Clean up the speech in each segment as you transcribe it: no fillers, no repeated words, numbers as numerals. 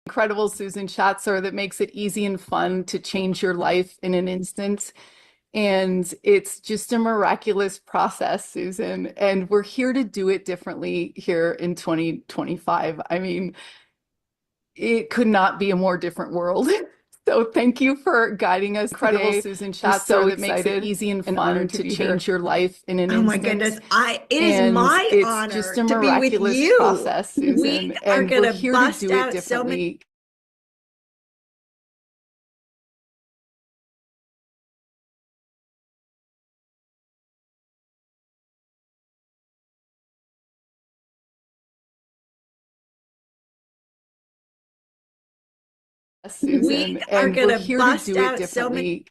Incredible Susan Shatzer that makes it easy and fun to change your life in an instant. And it's just a miraculous process, Susan. And we're here to do it differently here in 2025. I mean, it could not be a more different world. So thank you for guiding us Incredible today. Susan We're Shatzer so that makes it excited easy and and fun honored to to be here. change your life in an Oh my instant. goodness. It is And my it's just honor a to be with miraculous you. process, We Susan. are And going we're to here to bust do it out so many differently. we Susan, are and going we're to here to bust do it out so many differently.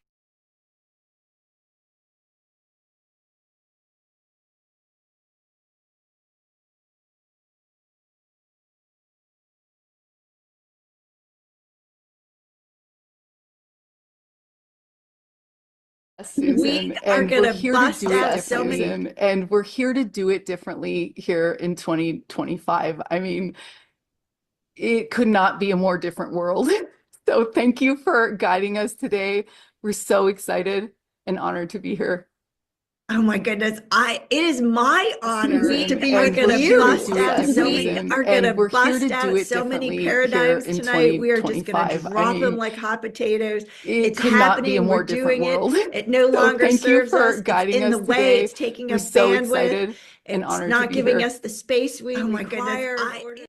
we Susan, are and going we're to here to bust do it out so many Susan, and we're here to do it differently here in 2025. I mean, it could not be a more different world. So thank you for guiding us today. We're so excited and honored to be here. Oh my goodness. It is my honor Susan, to be and with we're you. here to Bust do it out so many, Susan, are going to and we're here to bust do out it so many differently here paradigms in tonight. We are just going to 2025. I drop them mean, like hot potatoes. it It's could not be a happening. We're more different doing it. world. It no So longer thank you serves for us. It's guiding in the us way. today. It's taking We're up so bandwidth. excited and It's honored to not be giving here. us the space we Oh my require. goodness.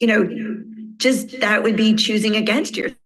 you know, just that would be choosing against yourself.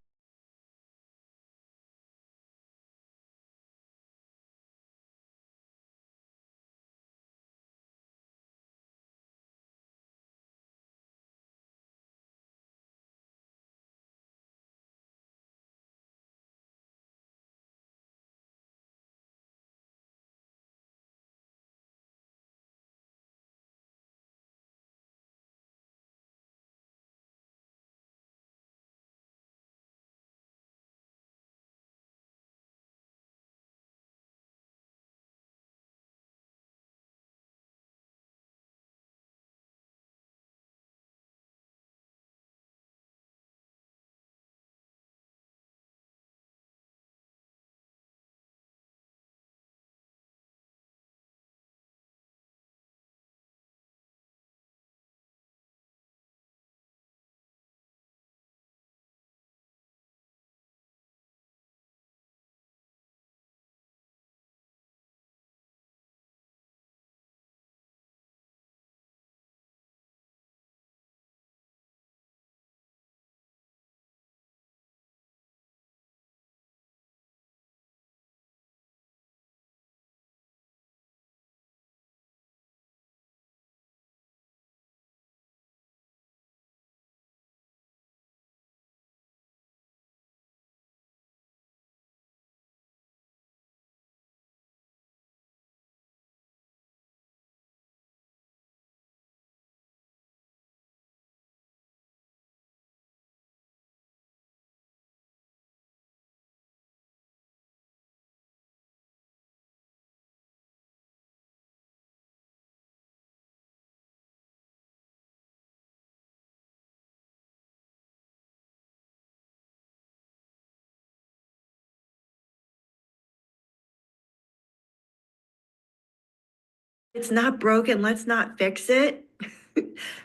It's not broken, let's not fix it.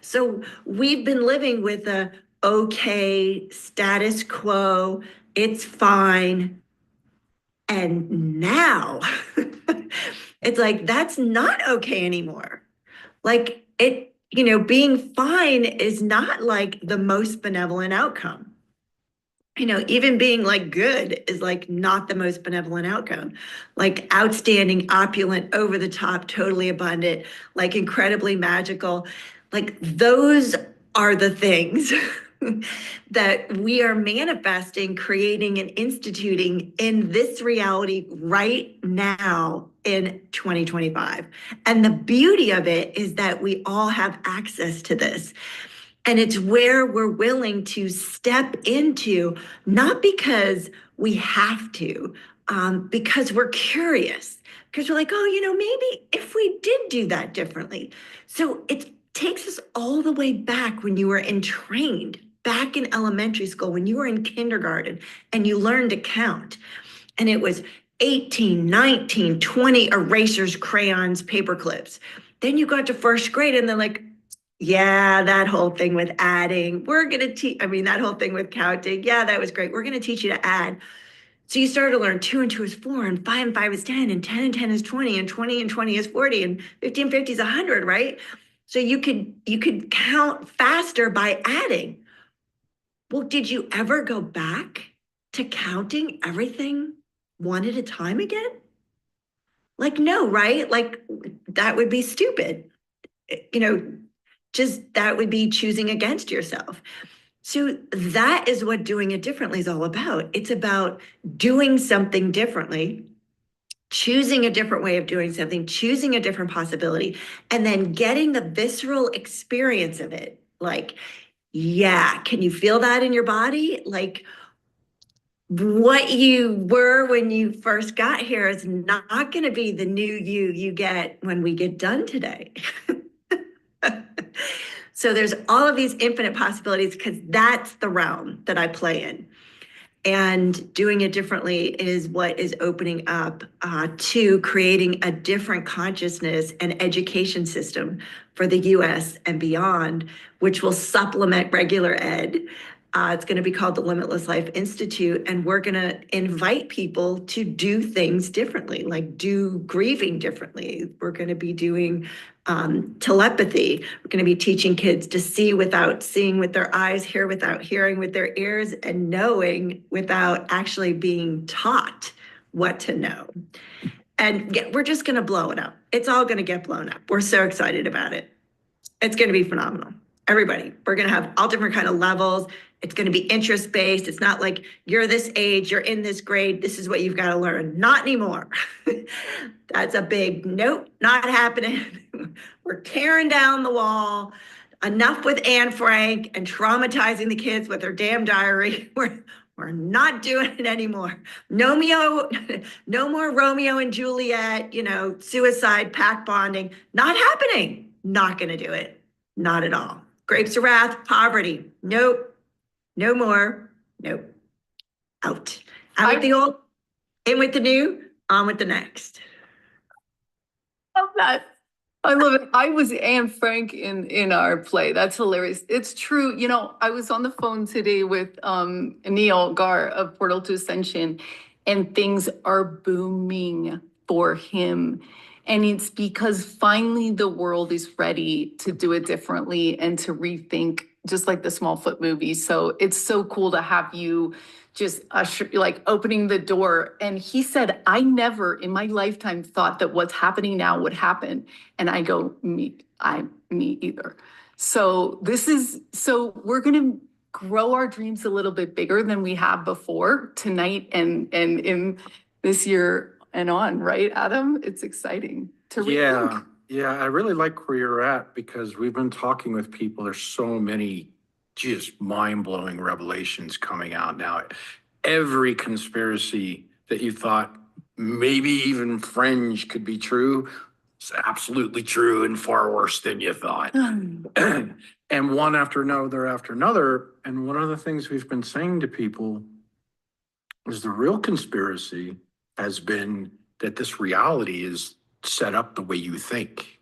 So we've been living with a okay, status quo, it's fine. And now it's like, that's not okay anymore. Like being fine is not like the most benevolent outcome. Even being like good is like not the most benevolent outcome. Like outstanding, opulent, over the top, totally abundant, like incredibly magical. Like those are the things that we are manifesting, creating, and instituting in this reality right now in 2025. And the beauty of it is that we all have access to this. And it's where we're willing to step into, not because we have to, because we're curious, because we're like, oh, maybe if we did do that differently. So it takes us all the way back when you were entrained, back in elementary school, when you were in kindergarten and you learned to count. And it was 18, 19, 20 erasers, crayons, paper clips. Then you got to first grade and they're like, yeah, that whole thing with adding, we're going to teach, that whole thing with counting. Yeah, that was great. We're going to teach you to add. So you started to learn 2 and 2 is 4, and 5 and 5 is 10, and 10 and 10 is 20, and 20 and 20 is 40, and 50 and 50 is 100, right? So you could count faster by adding. Well, did you ever go back to counting everything one at a time again? Like, no, right? Like that would be stupid. You know, just that would be choosing against yourself. So that is what doing it differently is all about. It's about doing something differently, choosing a different way of doing something, choosing a different possibility, and then getting the visceral experience of it. Like, yeah, can you feel that in your body? Like, what you were when you first got here is not going to be the new you get when we get done today. So there's all of these infinite possibilities because that's the realm that I play in. And doing it differently is what is opening up to creating a different consciousness and education system for the US and beyond, which will supplement regular ed It's going to be called the Limitless Life Institute, and we're going to invite people to do things differently, like do grieving differently. We're going to be doing telepathy. We're going to be teaching kids to see without seeing with their eyes, hear without hearing with their ears, and knowing without actually being taught what to know. And yeah, we're just going to blow it up. It's all going to get blown up. We're so excited about it. It's going to be phenomenal. Everybody, we're going to have all different kind of levels. It's going to be interest based. It's not like you're this age, you're in this grade, this is what you've got to learn. Not anymore. That's a big nope, not happening. We're tearing down the wall. Enough with Anne Frank and traumatizing the kids with her damn diary. We're not doing it anymore. No, no more Romeo and Juliet, suicide, pact bonding. Not happening. Not going to do it. Not at all. Grapes of wrath, poverty. Nope. No more. Nope. Out. Out with the old, in with the new, on with the next. Love that. I love it. I was Anne Frank in our play. That's hilarious. It's true. I was on the phone today with Neil Gar of Portal to Ascension, and things are booming for him. And it's because finally the world is ready to do it differently and to rethink, just like the Smallfoot movie. So it's so cool to have you just opening the door. And he said, I never in my lifetime thought that what's happening now would happen. And I go, me either. So we're going to grow our dreams a little bit bigger than we have before tonight and in this year and on, right, Adam? It's exciting to rethink. Yeah, I really like where you're at, because we've been talking with people. There's so many just mind-blowing revelations coming out now. Every conspiracy that you thought maybe even fringe could be true, it's absolutely true and far worse than you thought. And one after another after another. And one of the things we've been saying to people is the real conspiracy has been that this reality is set up the way you think,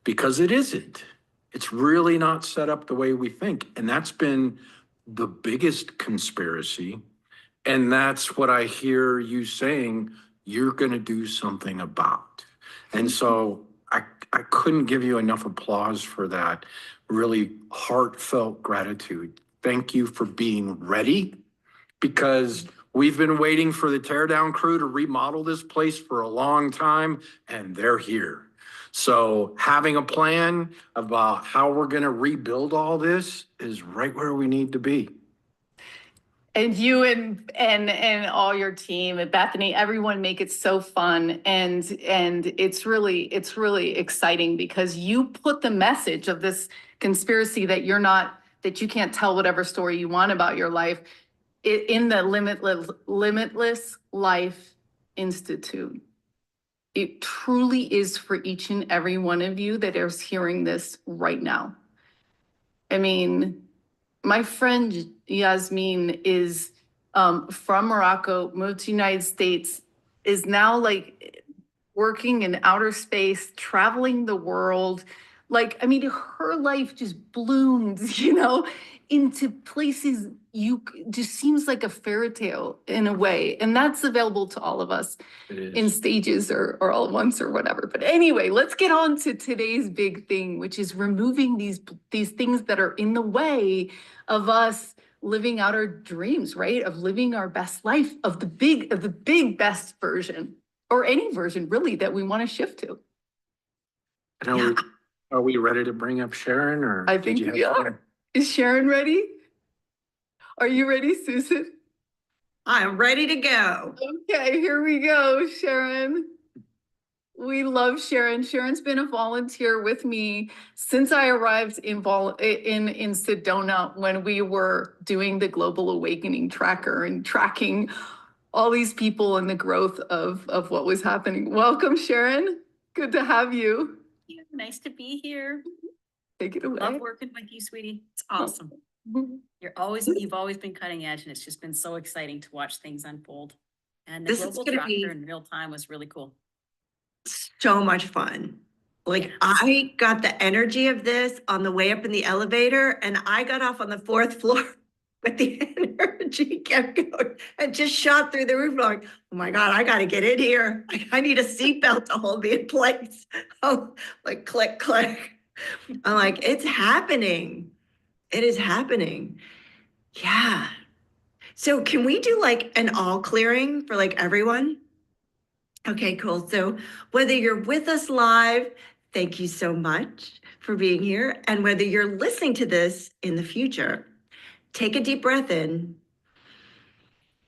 because it isn't. It's really not set up the way we think. And that's been the biggest conspiracy. And that's what I hear you saying you're going to do something about. And so I couldn't give you enough applause for that really heartfelt gratitude. Thank you for being ready, because we've been waiting for the teardown crew to remodel this place for a long time, and they're here. So having a plan about how we're going to rebuild all this is right where we need to be. And you and all your team and Bethany, everyone make it so fun. And it's really exciting, because you put the message of this conspiracy that you can't tell whatever story you want about your life in the Limitless Life Institute. It truly is for each and every one of you that is hearing this right now. I mean, my friend Yasmin is from Morocco, moved to the United States, is now working in outer space, traveling the world. Her life just blooms, into places just seems like a fairy tale in a way. And that's available to all of us in stages or all at once or whatever. But anyway, let's get on to today's big thing, which is removing these things that are in the way of us living out our dreams, right? Of living our best life, of the big best version, or any version really that we want to shift to. Are we ready to bring up Sharon, or I think we are. Is Sharon ready? Are you ready, Susan? I'm ready to go. Okay, here we go, Sharon. We love Sharon. Sharon's been a volunteer with me since I arrived in Sedona, when we were doing the Global Awakening Tracker and tracking all these people and the growth of what was happening. Welcome, Sharon. Good to have you. Thank you. Nice to be here. Take it away. Love working with you, sweetie. It's awesome. You've always been cutting edge, and it's just been so exciting to watch things unfold. And the This is global gonna tracker be in real time was really cool. so much fun. I got the energy of this on the way up in the elevator, and I got off on the fourth floor but the energy kept going and just shot through the roof. I'm like, oh my God, I got to get in here. I need a seatbelt to hold me in place. Oh, like click, click. I'm like, it's happening. It is happening. Yeah. So can we do like an all clearing for like everyone? Okay, cool. So whether you're with us live, thank you so much for being here. And whether you're listening to this in the future, take a deep breath in.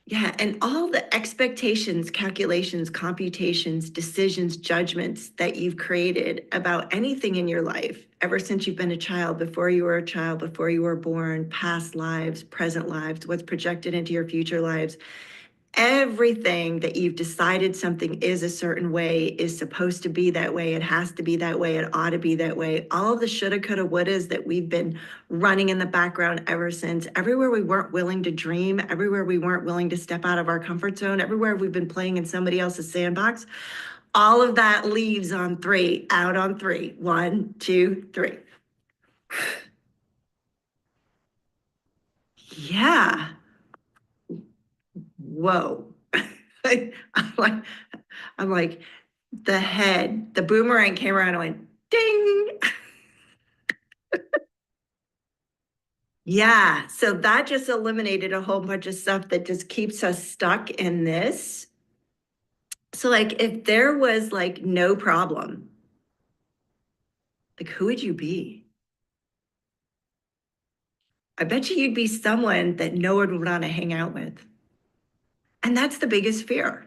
Yeah, and all the expectations, calculations, computations, decisions, judgments that you've created about anything in your life ever since you've been a child, before you were a child, before you were born, past lives, present lives, what's projected into your future lives. Everything that you've decided something is a certain way is supposed to be that way. It has to be that way. It ought to be that way. All of the shoulda, coulda, wouldas that we've been running in the background ever since, everywhere we weren't willing to dream, everywhere we weren't willing to step out of our comfort zone, everywhere we've been playing in somebody else's sandbox, all of that leaves on three, out on three. 1, 2, 3. Yeah. Whoa. I'm like, I'm like, the boomerang came around and went ding. Yeah, so that just eliminated a whole bunch of stuff that just keeps us stuck in this. So like if there was like no problem, like who would you be? I bet you'd be someone that no one would want to hang out with. And that's the biggest fear.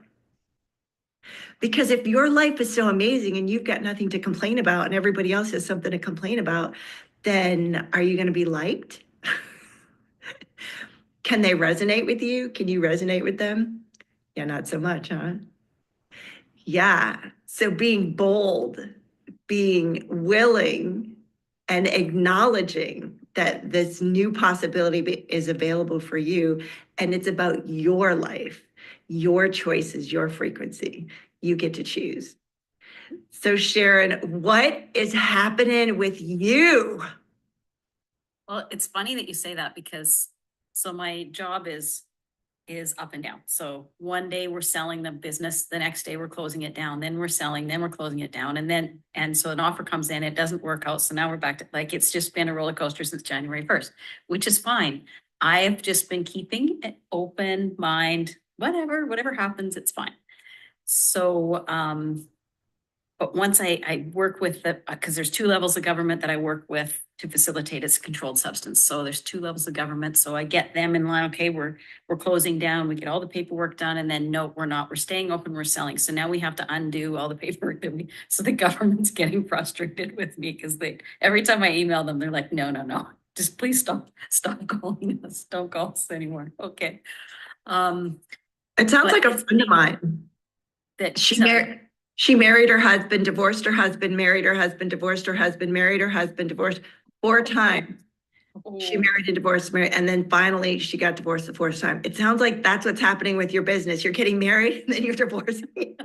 Because if your life is so amazing and you've got nothing to complain about and everybody else has something to complain about, then are you going to be liked? Can they resonate with you? Can you resonate with them? Yeah, not so much, huh? Yeah. So being bold, being willing, and acknowledging that this new possibility is available for you. And it's about your life, your choices, your frequency. You get to choose. So, Sharon, what is happening with you? Well, it's funny that you say that because so my job is up and down. So one day we're selling the business, the next day we're closing it down, then we're selling, then we're closing it down. And so an offer comes in, it doesn't work out. So now we're back to like, it's just been a roller coaster since January 1st, which is fine. I've just been keeping an open mind, whatever happens, it's fine. So, but once I work with because there's 2 levels of government that I work with to facilitate its controlled substance. So there's 2 levels of government. So I get them in line. Okay, we're closing down. We get all the paperwork done, and then no, we're not. We're staying open. We're selling. So now we have to undo all the paperwork that so the government's getting frustrated with me because every time I email them, they're like, no, just please stop calling us. Don't call us anymore. Okay. It sounds like a friend of mine. That She married her husband, divorced her husband, married her husband, divorced her husband, married her husband, divorced 4 times. She married and divorced, married, and then finally she got divorced the 4th time. It sounds like that's what's happening with your business. You're getting married and then you're divorcing.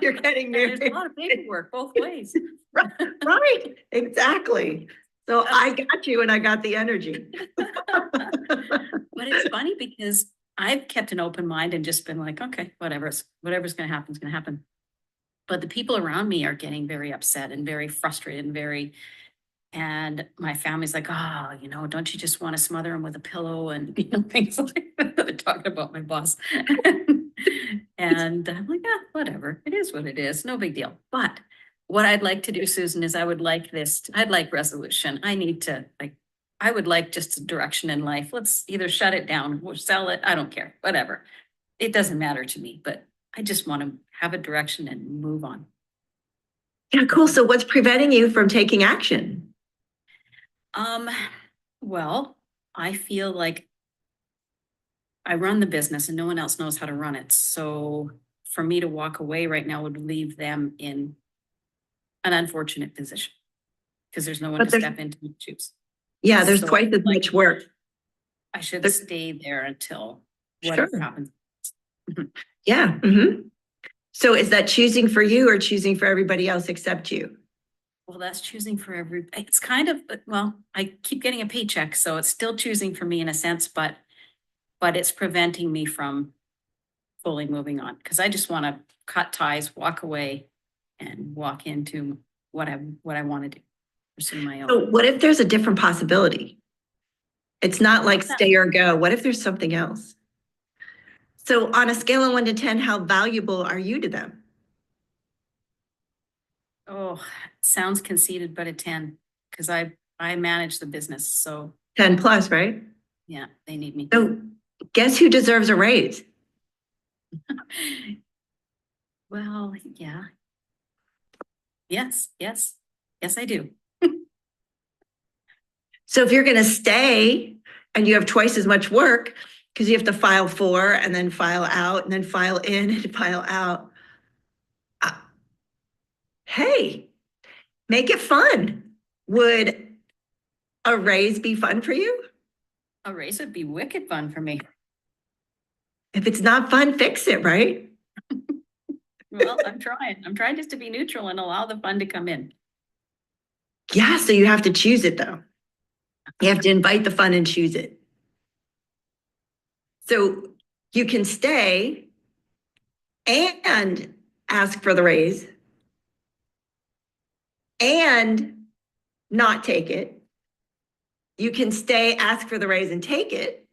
You're getting married. There's a lot of paperwork both ways. Right, exactly. So I got you and I got the energy. But it's funny because I've kept an open mind and just been like, okay, whatever's going to happen is going to happen. But the people around me are getting very upset and very frustrated and my family's like, oh, don't you just want to smother him with a pillow and things like that. They're talking about my boss. And I'm like, whatever. It is what it is. No big deal. But what I'd like to do, Susan, is I'd like resolution. I would like just a direction in life. Let's either shut it down or sell it. I don't care, whatever. It doesn't matter to me, but I just want to have a direction and move on. Yeah, cool. So what's preventing you from taking action? Well, I feel like I run the business and no one else knows how to run it. So for me to walk away right now would leave them in an unfortunate position because there's no one to step into the shoes. Yeah, there's twice as much work. I should stay there until whatever happens. Yeah. Mm-hmm. So is that choosing for you or choosing for everybody else except you? Well, that's choosing for it's kind of, I keep getting a paycheck, so it's still choosing for me in a sense, but but it's preventing me from fully moving on because I just want to cut ties, walk away, and walk into what I want to do, pursue my own. So what if there's a different possibility? It's not like stay or go. What if there's something else? So on a scale of 1 to 10, how valuable are you to them? Oh, sounds conceited, but a 10 because I manage the business. So 10 plus, right? yeah, they need me. So guess who deserves a raise? Well, yeah. Yes, I do. So if you're going to stay and you have twice as much work because you have to file for and then file out and then file in and file out. Hey, make it fun. Would a raise be fun for you? A race would be wicked fun for me. If it's not fun, fix it, right? Well, I'm trying. I'm trying just to be neutral and allow the fun to come in. Yeah, so you have to choose it though. You have to invite the fun and choose it. So you can stay and ask for the raise and not take it. You can stay, ask for the raise and take it.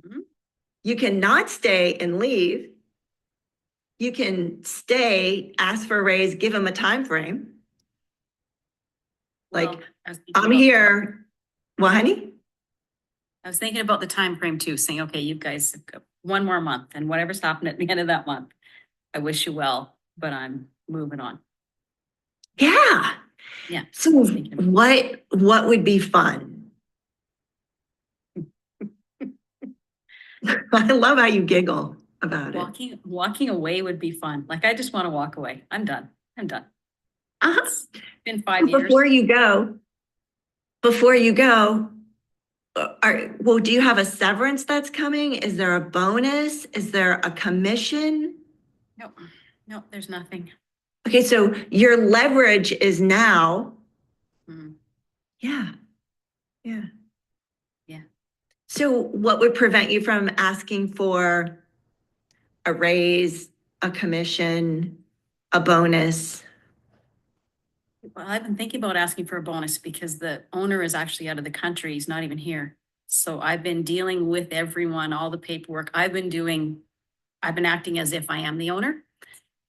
Mhm. You can not stay and leave. You can stay, ask for a raise, give them a time frame. Like, Well, I was thinking I'm about- here. Well, honey? I was thinking about the time frame too, saying, okay, you guys have got one more month and whatever's happened at the end of that month, I wish you well, but I'm moving on. Yeah. Yeah. So what would be fun? I love how you giggle about it. Walking away would be fun. Like, I just want to walk away. I'm done. Uh-huh. It's been 5 years. Before you go, do you have a severance that's coming? Is there a bonus? Is there a commission? No, there's nothing. Okay, so your leverage is now. Mm. Yeah. Yeah. So what would prevent you from asking for a raise, a commission, a bonus? Well, I've been thinking about asking for a bonus because the owner is actually out of the country. He's not even here. So I've been dealing with everyone, all the paperwork. I've been acting as if I am the owner.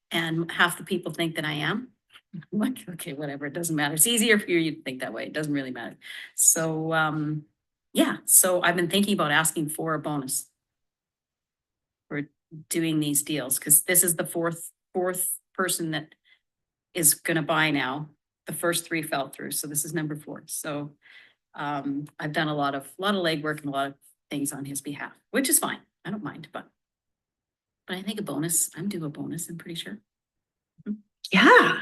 And half the people think that I am. I'm like, okay, whatever, it doesn't matter. It's easier for you to think that way. It doesn't really matter. So yeah, so I've been thinking about asking for a bonus for doing these deals because this is the fourth person that is gonna buy now. The first 3 fell through, so this is number 4. So I've done a lot of legwork and a lot of things on his behalf, which is fine. I don't mind, but I think I'm due a bonus, I'm pretty sure. Yeah.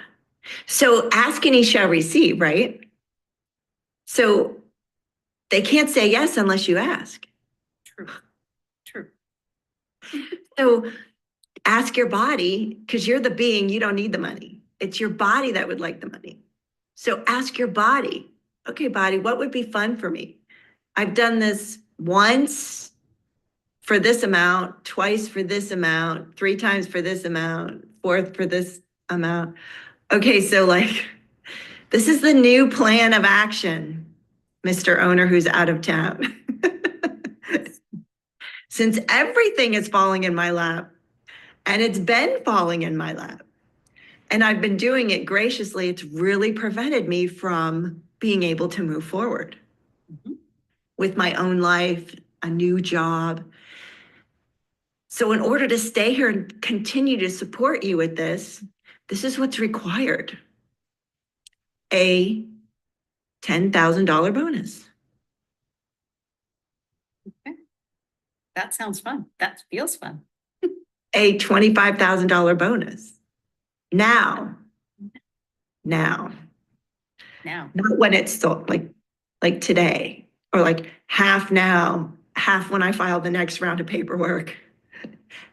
So ask and he shall receive, right? So they can't say yes unless you ask. True. So ask your body, because you're the being, you don't need the money. It's your body that would like the money. So ask your body, okay, body, what would be fun for me? I've done this once for this amount, twice for this amount, 3 times for this amount, 4th for this amount. Okay, so like, this is the new plan of action, Mr. Owner who's out of town. Since everything is falling in my lap, and it's been falling in my lap, and I've been doing it graciously, it's really prevented me from being able to move forward with my own life, a new job. So in order to stay here and continue to support you with this is what's required. A $10,000 bonus. Okay. That sounds fun. That feels fun. A $25,000 bonus. Now. Not when it's still like today, or like half now, half when I file the next round of paperwork,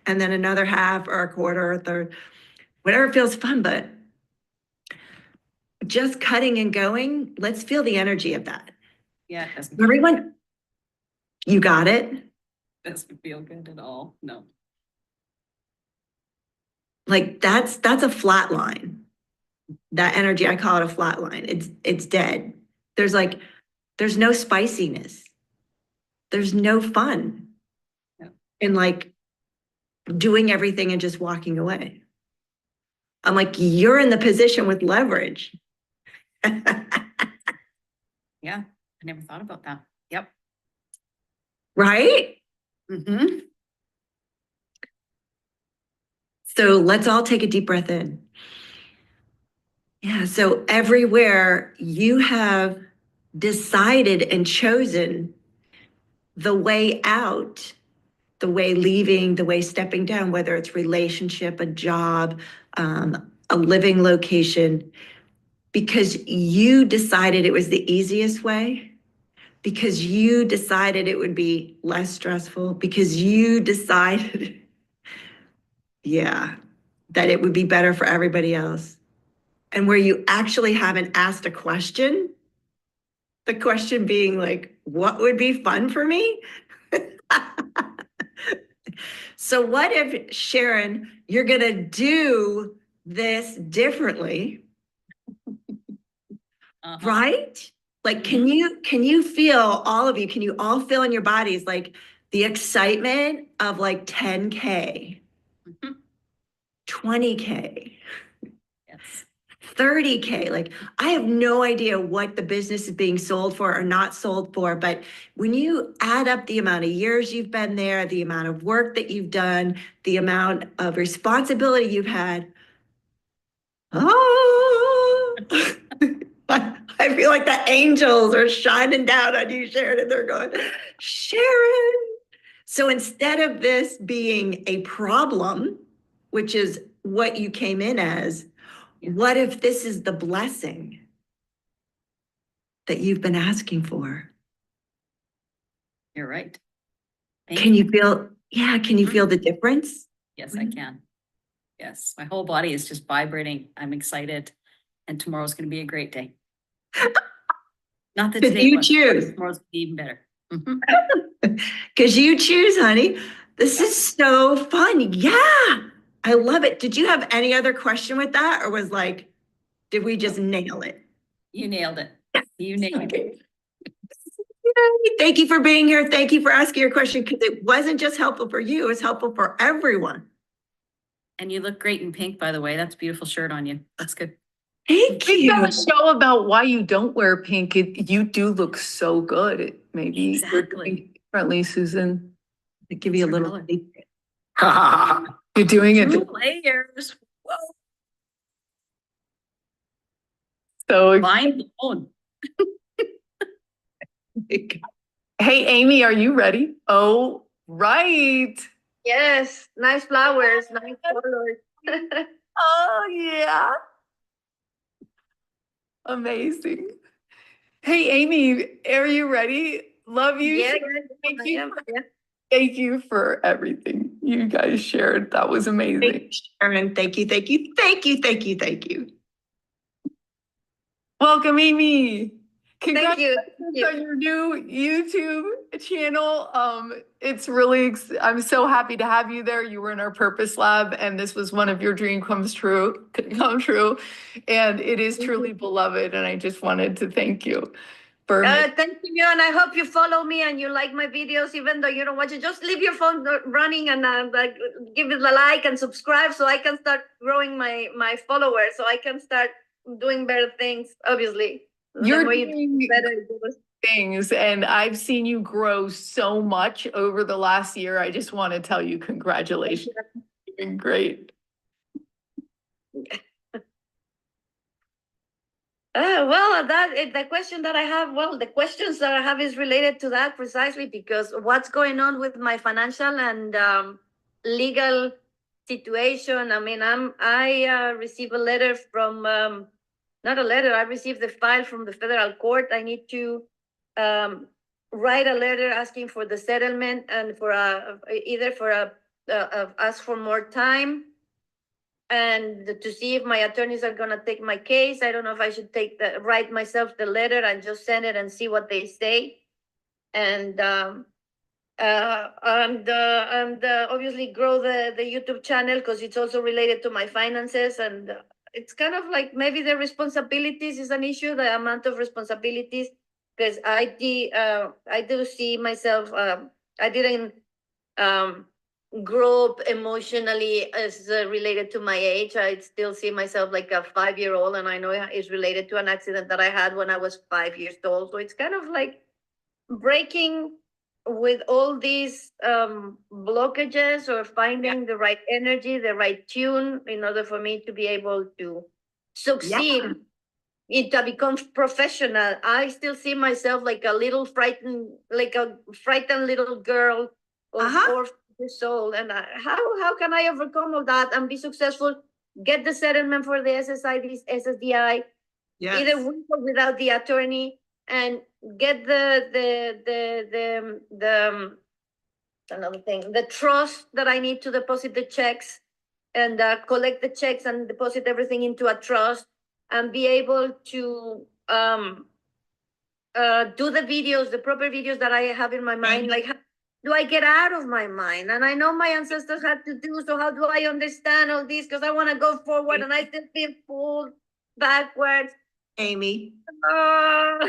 and then another half or a quarter or a third, whatever feels fun, but just cutting and going, let's feel the energy of that. Yeah, it doesn't. Everyone, you got it. Doesn't feel good at all. No. Like that's a flat line. That energy, I call it a flat line. It's dead. There's no spiciness. There's no fun. Yeah. In like doing everything and just walking away. I'm like, you're in the position with leverage. Yeah, I never thought about that. Yep. Right? Mm-hmm. So let's all take a deep breath in. Yeah, so everywhere you have decided and chosen the way out, the way leaving, the way stepping down, whether it's relationship, a job, a living location, because you decided it was the easiest way, because you decided it would be less stressful, because you decided, yeah, that it would be better for everybody else. And where you actually haven't asked a question, the question being like, what would be fun for me? So what if, Sharon, you're going to do this differently, right? Like, can you feel, all of you, can you all feel in your bodies like the excitement of like 10K, 20K, Yes. 30K? Like, I have no idea what the business is being sold for or not sold for, but when you add up the amount of years you've been there, the amount of work that you've done, the amount of responsibility you've had, oh, I feel like the angels are shining down on you, Sharon, and they're going, Sharon. So instead of this being a problem, which is what you came in as, what if this is the blessing that you've been asking for? You're right. Can you feel, can you feel the difference? Yes, I can. Yes, my whole body is just vibrating. I'm excited. And tomorrow's going to be a great day. Not that Because today you was, choose. tomorrow's gonna be even better. Because you choose, honey. This is so fun. Yeah, I love it. Did you have any other question with that? Or was like, did we just nail it? You nailed it. You nailed it. Thank you for being here. Thank you for asking your question, because it wasn't just helpful for you, it was helpful for everyone. And you look great in pink, by the way. That's a beautiful shirt on you. That's good. Thank We've you. got a show about why you don't wear pink. You do look so good. Maybe you're doing it differently, Susan. I'll give you a little. You're doing it. 2 layers. Whoa. So Mind blown. hey, Amy, are you ready? Oh, right. Yes, nice flowers, nice colors. Oh, yeah. Amazing. Hey, Amy, are you ready? Love you. Yeah, Thank I you. am, yeah. Thank you for everything you guys shared. That was amazing. Thank you, Sharon. Thank you, thank you, thank you, thank you, thank you. Welcome, Amy. Thank you. Congratulations on your new YouTube channel. It's really, I'm so happy to have you there. You were in our Purpose Lab, and this was one of your dream come true. And it is truly beloved. And I just wanted to thank you for Thank you, and I hope you follow me and you like my videos, even though you don't watch it. Just leave your phone running and like, give it a like and subscribe, so I can start growing my followers, so I can start doing better things. Obviously, you're doing better things, and I've seen you grow so much over the last year. I just want to tell you congratulations. You're doing great. Well, the question that I have, well, the questions that I have is related to that precisely, because what's going on with my financial and legal situation. I mean, I received a letter from, not a letter, I received the file from the federal court. I need to write a letter asking for the settlement and for ask for more time, and to see if my attorneys are gonna take my case. I don't know if I should write myself the letter and just send it and see what they say. And and obviously grow the YouTube channel because it's also related to my finances, and it's kind of like maybe the responsibilities is an issue, the amount of responsibilities, because I do see myself. I didn't um, grow up emotionally as related to my age. I still see myself like a 5-year-old, and I know it's related to an accident that I had when I was 5 years old. So it's kind of like breaking with all these blockages or finding the right energy, the right tune in order for me to be able to succeed to become professional. I still see myself like a little frightened, like a frightened little girl of 4 years old. And how can I overcome all that and be successful? Get the settlement for the SSDI, either with or without the attorney, and get another thing, the trust that I need to deposit the checks and collect the checks and deposit everything into a trust and be able to do the videos, the proper videos that I have in my mind. Like, how do I get out of my mind? And I know my ancestors had to do, so how do I understand all this? Because I want to go forward and I still feel pulled backwards. Amy, Uh,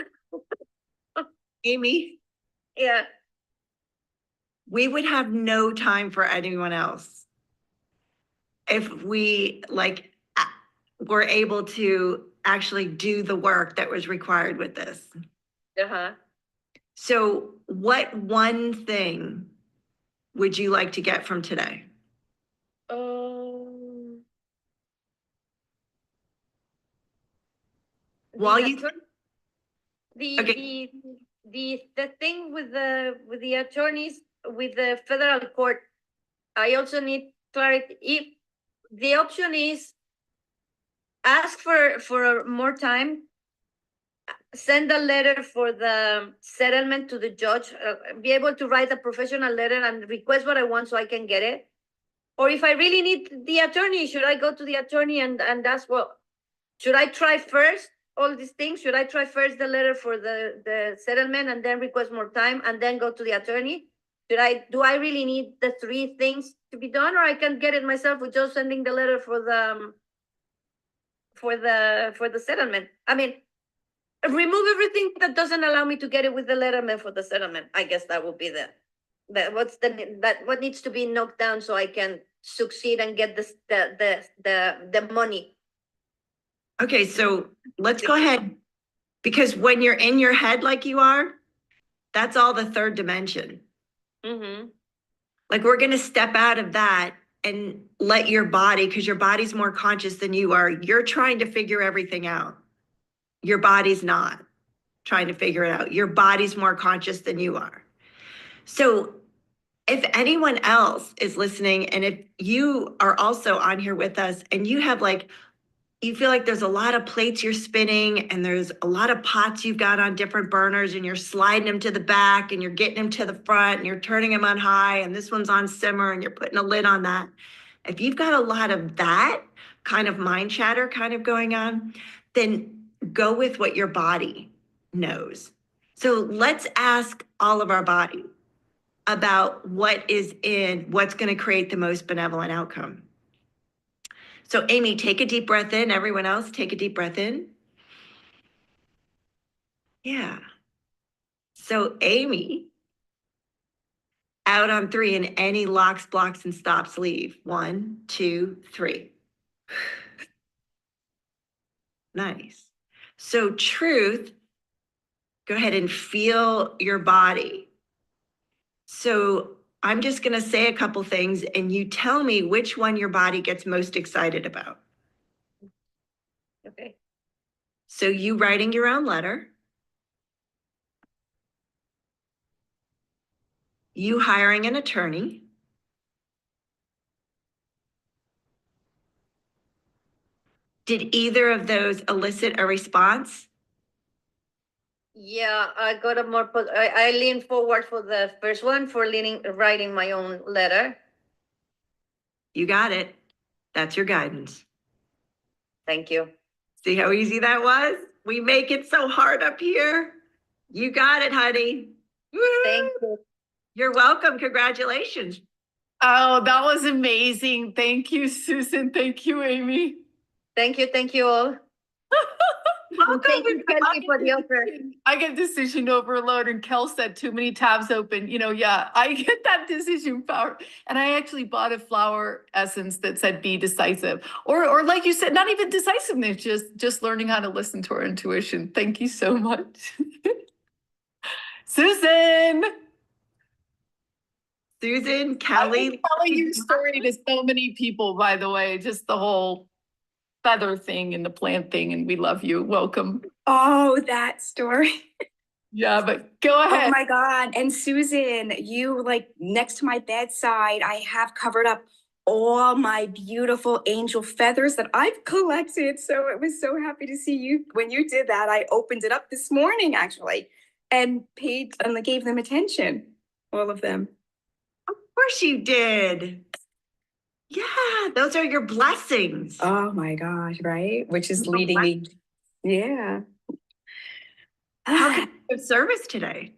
Amy, yeah. we would have no time for anyone else if we were able to actually do the work that was required with this. Uh-huh. So what one thing would you like to get from today? While you the the thing with the attorneys with the federal court, I also need clarity. If the option is ask for more time, send a letter for the settlement to the judge, be able to write a professional letter and request what I want so I can get it. Or if I really need the attorney, should I go to the attorney and ask, well, should I try first all these things? Should I try first the letter for the settlement and then request more time and then go to the attorney? Do I really need the 3 things to be done, or I can get it myself with just sending the letter for the settlement? I mean, remove everything that doesn't allow me to get it with the letterman for the settlement. I guess that would be what needs to be knocked down so I can succeed and get the money. Okay, so let's go ahead, because when you're in your head like you are, that's all the 3rd dimension. Mm-hmm. Like, we're going to step out of that and let your body, because your body's more conscious than you are. You're trying to figure everything out. Your body's not trying to figure it out. Your body's more conscious than you are. So if anyone else is listening, and if you are also on here with us and you have you feel like there's a lot of plates you're spinning and there's a lot of pots you've got on different burners and you're sliding them to the back and you're getting them to the front and you're turning them on high and this one's on simmer and you're putting a lid on that. If you've got a lot of that kind of mind chatter kind of going on, then go with what your body knows. So let's ask all of our body about what's going to create the most benevolent outcome. So Amy, take a deep breath in. Everyone else, take a deep breath in. Yeah. So Amy, out on 3, and any locks, blocks, and stops leave. 1, 2, 3. Nice. So Truth, go ahead and feel your body. So I'm just going to say a couple things and you tell me which one your body gets most excited about. Okay. So you writing your own letter. You hiring an attorney. Did either of those elicit a response? Yeah, I got a more. I lean forward for the first one, for writing my own letter. You got it. That's your guidance. Thank you. See how easy that was? We make it so hard up here. You got it, honey. Woo! Thank you. You're welcome. Congratulations. Oh, that was amazing. Thank you, Susan. Thank you, Amy. Thank you all. Welcome. Thank you, Kelsey, for the offer. I get decision overload, and Kel said too many tabs open. Yeah, I get that decision power. And I actually bought a flower essence that said "Be decisive," or like you said, not even decisiveness, just learning how to listen to our intuition. Thank you so much, Susan. Susan, Kelly. I'm telling your story to so many people, by the way, just the whole feather thing and the plant thing, and we love you. Welcome. Oh, that story. Yeah, but go ahead. Oh my God. And Susan, you like next to my bedside, I have covered up all my beautiful angel feathers that I've collected. So it was so happy to see you when you did that. I opened it up this morning actually and paid and gave them attention. All of them. Of course you did. Yeah, those are your blessings. Oh my gosh, right? Which is leading me. Yeah. How can you give service today?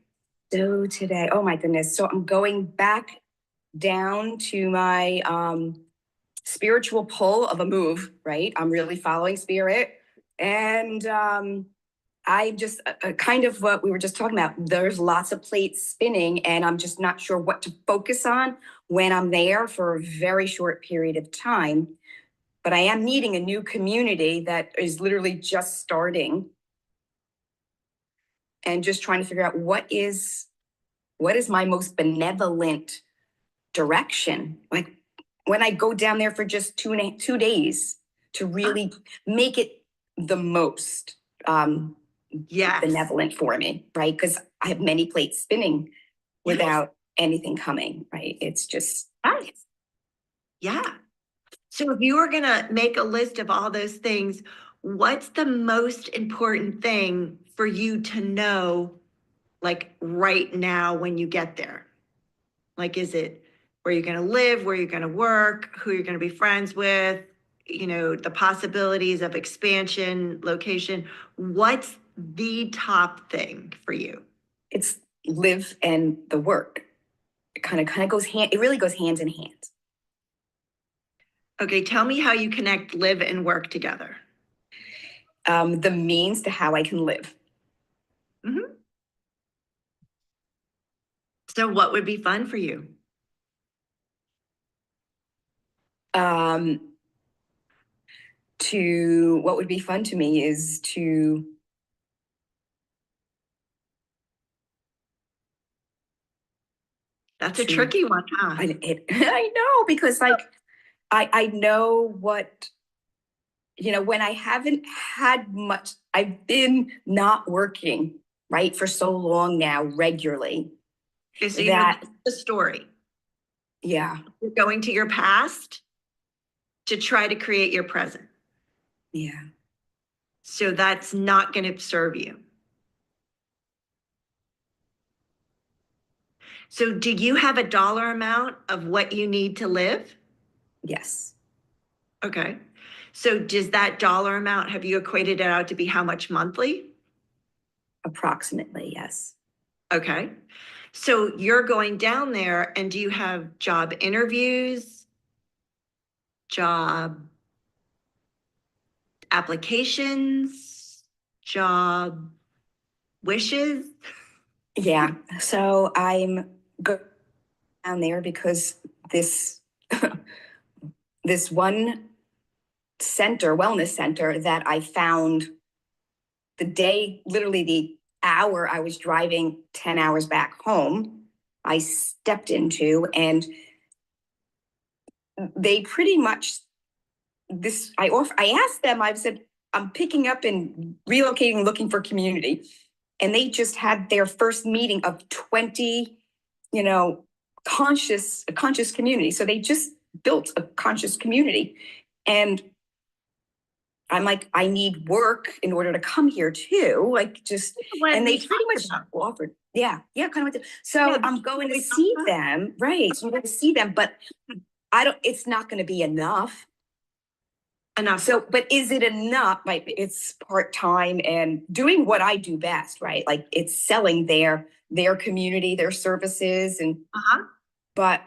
So today, oh my goodness. So I'm going back down to my spiritual pull of a move, right? I'm really following spirit. And I just kind of what we were just talking about, there's lots of plates spinning and I'm just not sure what to focus on when I'm there for a very short period of time. But I am meeting a new community that is literally just starting and just trying to figure out what is my most benevolent direction. Like when I go down there for just 2 days to really make it the most benevolent for me, right? Because I have many plates spinning without anything coming, right? It's just nice. Yeah. So if you were going to make a list of all those things, what's the most important thing for you to know, like right now when you get there? Like, is it where you're going to live, where you're going to work, who you're going to be friends with, the possibilities of expansion, location? What's the top thing for you? It's live and the work. It kind of goes hand. It really goes hand in hand. Okay, tell me how you connect live and work together. The means to how I can live. Mm-hmm. So what would be fun for you? What would be fun to me is to That's a tricky one, huh? I know, because like I know what, when I haven't had much, I've been not working, right, for so long now regularly. Okay, so that's the story. Yeah. You're going to your past to try to create your present. Yeah. So that's not going to serve you. So do you have a dollar amount of what you need to live? Yes. Okay. So does that dollar amount, have you equated it out to be how much monthly? Approximately, yes. Okay. So you're going down there, and do you have job interviews, job applications, job wishes? Yeah. So I'm going down there because this this one wellness center that I found literally the hour I was driving 10 hours back home, I stepped into, and they pretty much I asked them, I said, I'm picking up and relocating, looking for community. And they just had their first meeting of 20, conscious community. So they just built a conscious community. And I'm like, I need work in order to come here too. And they pretty much offered. Yeah, kind of. So I'm going to see them. Right. So I'm going to see them, but it's not going to be enough. enough. So, but is it enough? Like, it's part-time and doing what I do best, right? Like, it's selling their community, their services, and but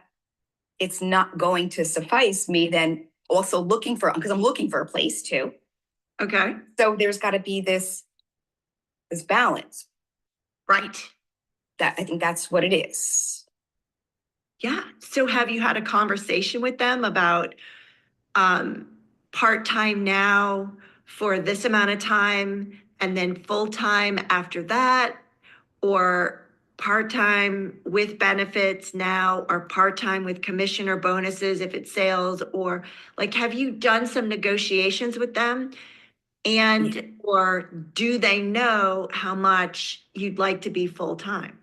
it's not going to suffice me then also looking for, because I'm looking for a place too. Okay. So there's got to be this balance. Right. That I think that's what it is. Yeah. So have you had a conversation with them about part-time now for this amount of time and then full-time after that, or part-time with benefits now, or part-time with commission or bonuses if it's sales, or like, have you done some negotiations with them? And, or do they know how much you'd like to be full-time?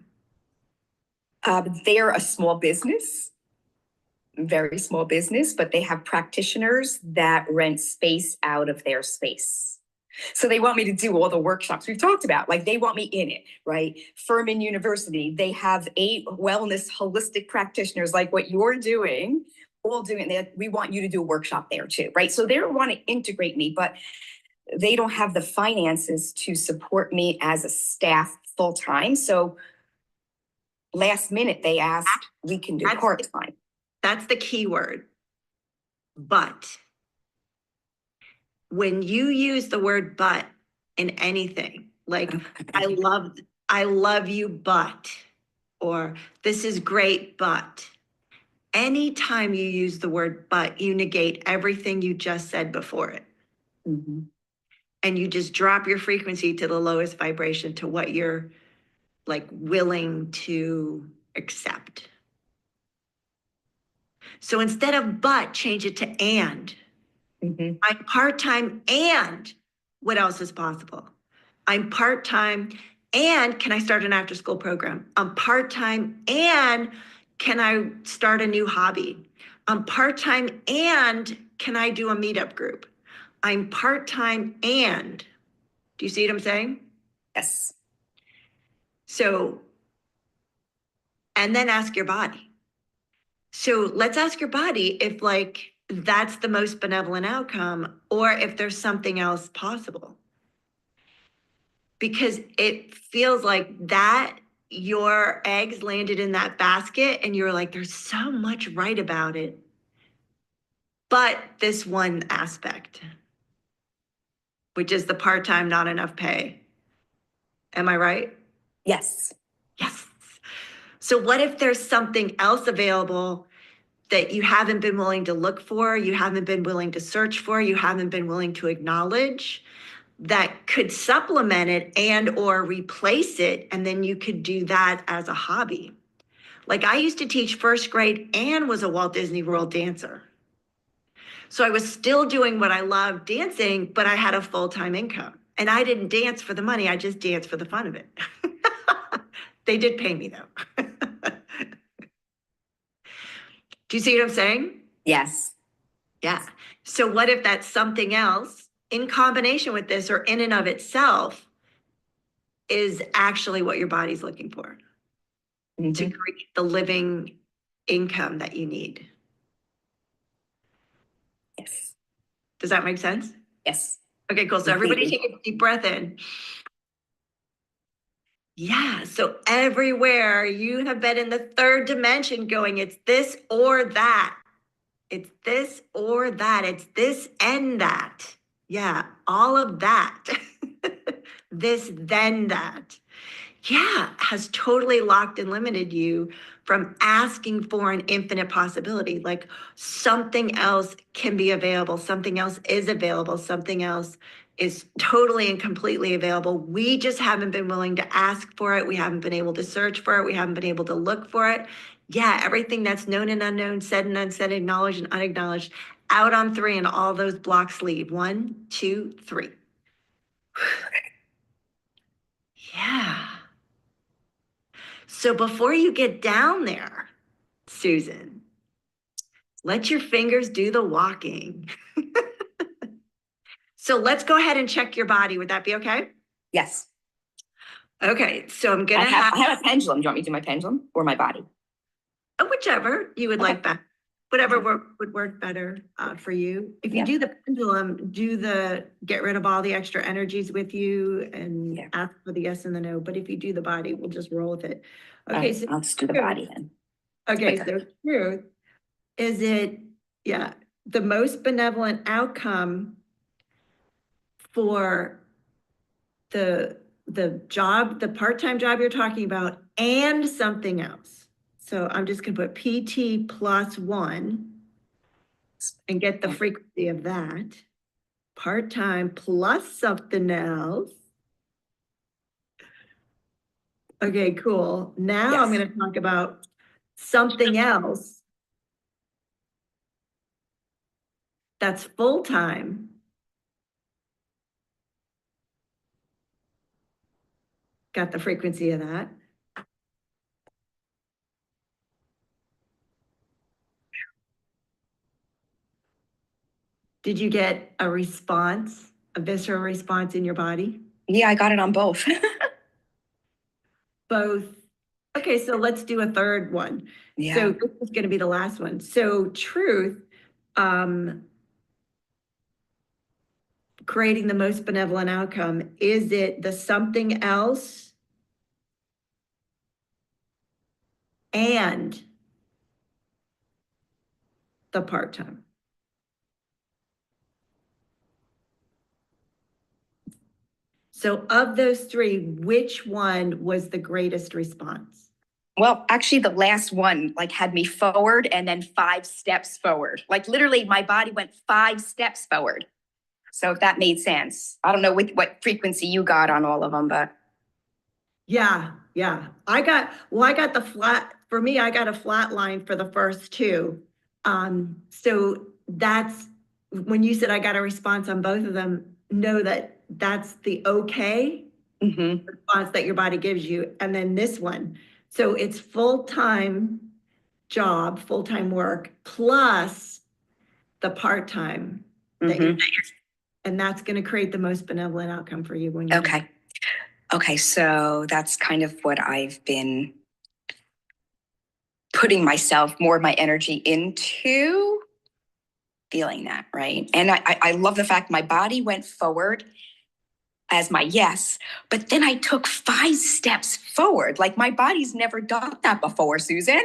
They're a small business, very small business, but they have practitioners that rent space out of their space. So they want me to do all the workshops we've talked about. Like, they want me in it, right? Furman University, they have 8 wellness holistic practitioners like what you're doing, all doing that. We want you to do a workshop there too, right? So they want to integrate me, but they don't have the finances to support me as a staff full time. So last minute they asked, we can do part time. That's the key word. But when you use the word but in anything, like I love you, but, or this is great, but, anytime you use the word but, you negate everything you just said before it. Mm-hmm. And you just drop your frequency to the lowest vibration, to what you're like willing to accept. So instead of but, change it to and. Mm-hmm. I'm part-time and what else is possible? I'm part-time and can I start an after-school program? I'm part-time and can I start a new hobby? I'm part-time and can I do a meetup group? I'm part-time and, do you see what I'm saying? Yes. So, and then ask your body. So let's ask your body if like that's the most benevolent outcome, or if there's something else possible. Because it feels like that your eggs landed in that basket and you're like, there's so much right about it. But this one aspect, which is the part-time, not enough pay. Am I right? Yes. Yes. So what if there's something else available that you haven't been willing to look for, you haven't been willing to search for, you haven't been willing to acknowledge, that could supplement it and or replace it, and then you could do that as a hobby. Like, I used to teach first grade and was a Walt Disney World dancer. So I was still doing what I loved, dancing, but I had a full-time income. And I didn't dance for the money, I just danced for the fun of it. They did pay me though. Do you see what I'm saying? Yes. Yeah. So what if that's something else in combination with this, or in and of itself, is actually what your body's looking for to create the living income that you need? Yes. Does that make sense? Yes. Okay, cool. So everybody Completely. take a deep breath in. Yeah, so everywhere you have been in the third dimension going, it's this or that. It's this or that. It's this and that. Yeah, all of that. This, then that. Yeah, has totally locked and limited you from asking for an infinite possibility. Like, something else can be available, something else is available, something else is totally and completely available. We just haven't been willing to ask for it. We haven't been able to search for it. We haven't been able to look for it. Yeah, everything that's known and unknown, said and unsaid, acknowledged and unacknowledged, out on 3, and all those blocks leave. 1, 2, 3. Yeah. So before you get down there, Susan, let your fingers do the walking. So let's go ahead and check your body. Would that be okay? Yes. Okay, so I'm I gonna have a pendulum. Do you want me to do my pendulum or my body? whichever you would Okay. like that. whatever would work better for you. If you Yeah. do the pendulum, get rid of all the extra energies with you and Yeah. ask for the yes and the no. But if you do the body, we'll just roll with it. Okay, so I'll just do the body then. okay, Okay. so truth, is it, yeah, the most benevolent outcome for the job, the part-time job you're talking about, and something else. So I'm just gonna put PT plus 1 and get the frequency of that. Part-time plus something else. Okay, cool. Now I'm Yes. gonna talk about something else that's full-time. Got the frequency of that. Did you get a response, a visceral response in your body? Yeah, I got it on both. Both. Okay, so let's do a third one. Yeah. So this is going to be the last one. So truth, creating the most benevolent outcome, is it the something else and the part-time? So of those three, which one was the greatest response? Well, actually, the last one like had me forward and then 5 steps forward. Like literally, my body went 5 steps forward. So if that made sense, I don't know what frequency you got on all of them, but Yeah. I got the flat, for me, I got a flat line for the first two. So that's, when you said I got a response on both of them, know that that's the okay response that your body gives you. And then this one, so it's full-time job, full-time work, plus the part-time that you, and that's going to create the most benevolent outcome for you when you okay. Okay, so that's kind of what I've been putting myself more of my energy into, feeling that, right? And I love the fact my body went forward as my yes, but then I took 5 steps forward. Like my body's never done that before, Susan.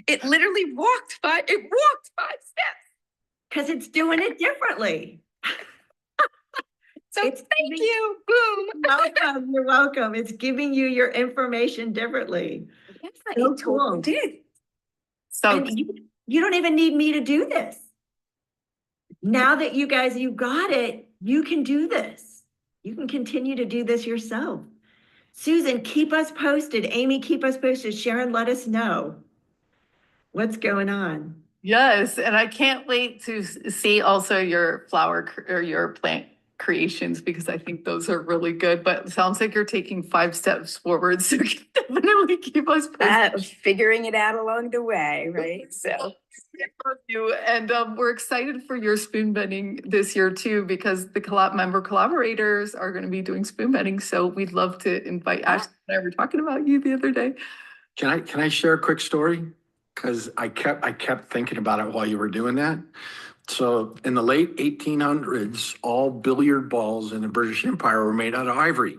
It literally walked 5 steps. because it's doing it differently. So It's thank giving- you. Boom. Welcome. You're welcome. It's giving you your information differently. Yeah, So it totally cool. did. So And you don't even need me to do this. Now that you got it, you can do this. You can continue to do this yourself. Susan, keep us posted. Amy, keep us posted. Sharon, let us know what's going on. yes, and I can't wait to see also your or your plant creations because I think those are really good. But it sounds like you're taking 5 steps forward, so definitely keep us posted. Figuring it out along the way, right? So You and we're excited for your spoon bending this year too because the member collaborators are going to be doing spoon bending. So we'd love to invite Ashley and I were talking about you the other day. Can I share a quick story? Because I kept thinking about it while you were doing that. So in the late 1800s, all billiard balls in the British Empire were made out of ivory.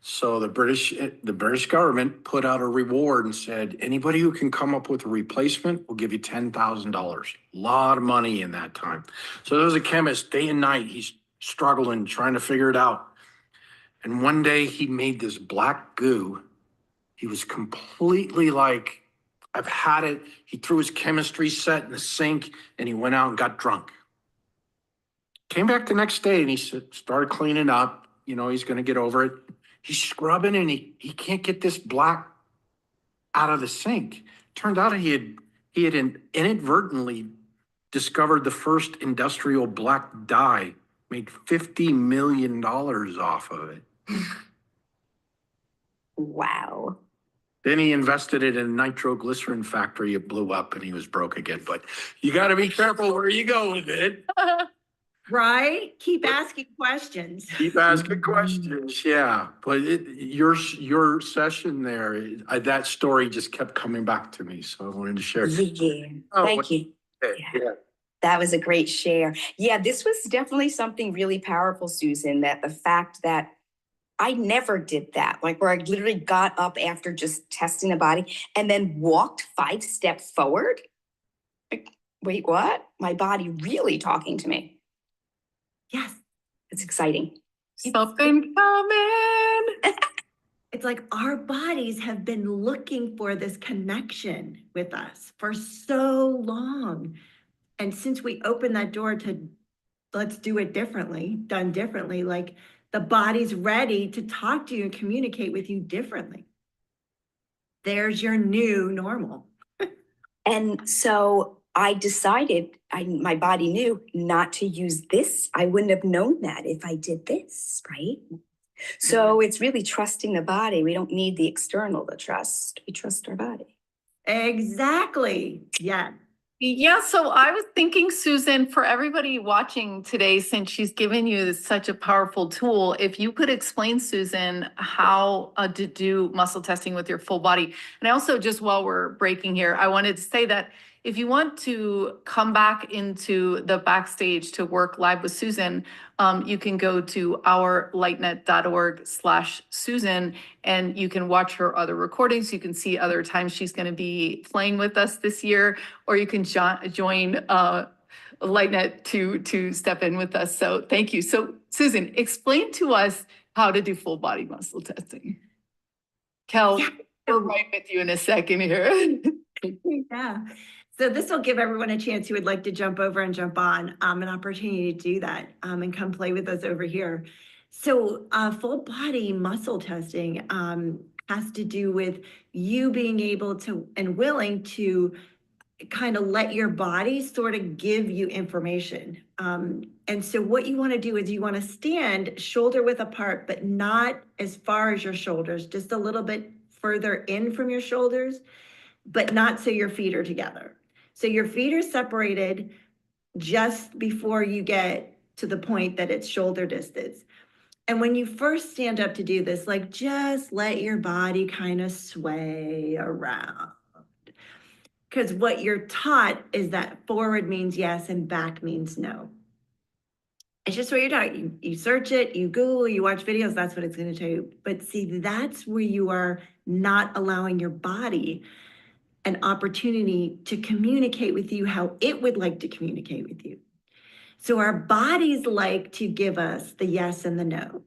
So the British government put out a reward and said, anybody who can come up with a replacement will give you $10,000. A lot of money in that time. So there was a chemist day and night. He's struggling, trying to figure it out. And one day he made this black goo. He was completely like, I've had it. He threw his chemistry set in the sink and he went out and got drunk. Came back the next day and he started cleaning up. You know, he's going to get over it. He's scrubbing and he can't get this black out of the sink. Turned out he had inadvertently discovered the first industrial black dye, made $50 million off of it. wow. Then he invested it in a nitroglycerin factory. It blew up and he was broke again. But you got to be careful where you go with it. Right? Keep asking questions. Keep asking questions, yeah. But your session there, that story just kept coming back to me, so I wanted to share. Yeah, Oh, thank you. yeah. That was a great share. Yeah, this was definitely something really powerful, Susan, that the fact that I never did that, like where I literally got up after just testing the body and then walked 5 steps forward. Like, wait, what? My body really talking to me. Yes. It's exciting. Something coming. It's like our bodies have been looking for this connection with us for so long. And since we opened that door to let's do it differently, done differently, like the body's ready to talk to you and communicate with you differently. There's your new normal. And so I decided, my body knew not to use this. I wouldn't have known that if I did this, right? So it's really trusting the body. We don't need the external to trust. We trust our body. Exactly. Yeah. Yeah, so I was thinking, Susan, for everybody watching today, since she's given you such a powerful tool, if you could explain, Susan, how to do muscle testing with your full body. And I also, just while we're breaking here, I wanted to say that if you want to come back into the backstage to work live with Susan, you can go to ourlightnet.org/Susan, and you can watch her other recordings. You can see other times she's going to be playing with us this year, or you can join LightNet to step in with us. So thank you. So Susan, explain to us how to do full body muscle testing. Kel, we're right with you in a second here. Yeah. So this will give everyone a chance who would like to jump over and jump on an opportunity to do that and come play with us over here. So full body muscle testing has to do with you being able to and willing to kind of let your body sort of give you information. And so what you want to do is you want to stand shoulder width apart, but not as far as your shoulders, just a little bit further in from your shoulders, but not so your feet are together. So your feet are separated just before you get to the point that it's shoulder distance. And when you first stand up to do this, like just let your body kind of sway around. Because what you're taught is that forward means yes and back means no. It's just what you're taught. You search it, you Google, you watch videos, that's what it's going to tell you. But see, that's where you are not allowing your body an opportunity to communicate with you how it would like to communicate with you. So our bodies like to give us the yes and the no.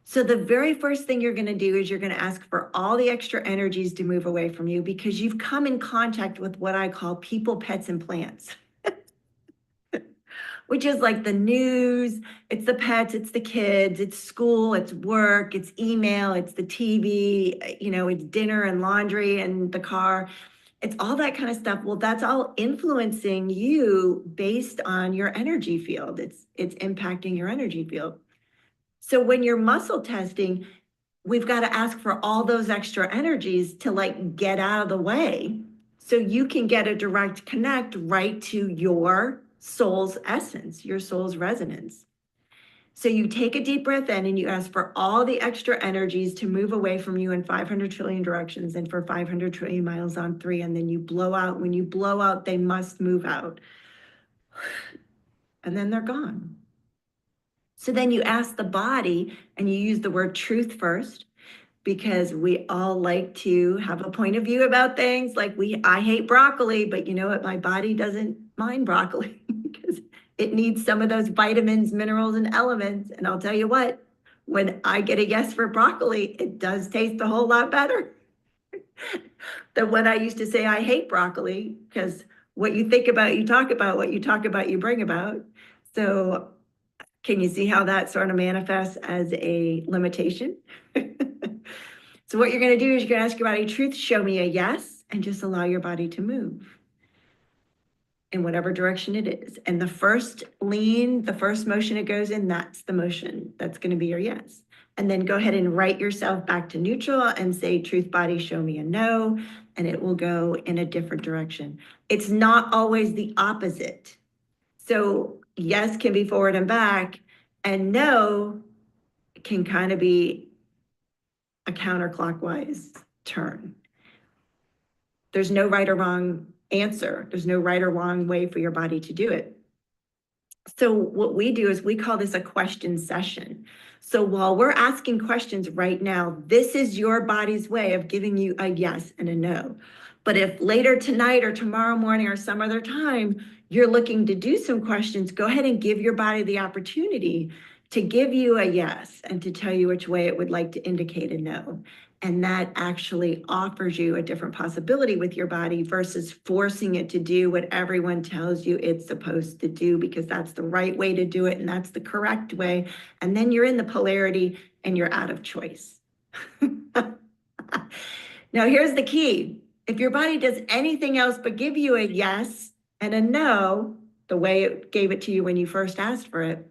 So the very first thing you're going to do is you're going to ask for all the extra energies to move away from you because you've come in contact with what I call people, pets, and plants. Which is like the news, it's the pets, it's the kids, it's school, it's work, it's email, it's the TV, it's dinner and laundry and the car. It's all that kind of stuff. Well, that's all influencing you based on your energy field. It's impacting your energy field. So when you're muscle testing, we've got to ask for all those extra energies to like get out of the way so you can get a direct connect right to your soul's essence, your soul's resonance. So you take a deep breath in and you ask for all the extra energies to move away from you in 500 trillion directions and for 500 trillion miles on 3. And then you blow out. When you blow out, they must move out. And then they're gone. So then you ask the body and you use the word truth first, because we all like to have a point of view about things. Like I hate broccoli, but you know what? My body doesn't mind broccoli because it needs some of those vitamins, minerals, and elements. And I'll tell you what, when I get a yes for broccoli, it does taste a whole lot better than when I used to say I hate broccoli, because what you think about, you talk about, what you talk about, you bring about. So can you see how that sort of manifests as a limitation? So what you're going to do is you're going to ask your body, truth, show me a yes, and just allow your body to move in whatever direction it is. And the first lean, the first motion it goes in, that's the motion. That's going to be your yes. And then go ahead and write yourself back to neutral and say, truth, body, show me a no, and it will go in a different direction. It's not always the opposite. So yes can be forward and back, and no can kind of be a counterclockwise turn. There's no right or wrong answer. There's no right or wrong way for your body to do it. So what we do is we call this a question session. So while we're asking questions right now, this is your body's way of giving you a yes and a no. But if later tonight or tomorrow morning or some other time, you're looking to do some questions, go ahead and give your body the opportunity to give you a yes and to tell you which way it would like to indicate a no. And that actually offers you a different possibility with your body versus forcing it to do what everyone tells you it's supposed to do, because that's the right way to do it and that's the correct way. And then you're in the polarity and you're out of choice. Now, here's the key. If your body does anything else but give you a yes and a no, the way it gave it to you when you first asked for it,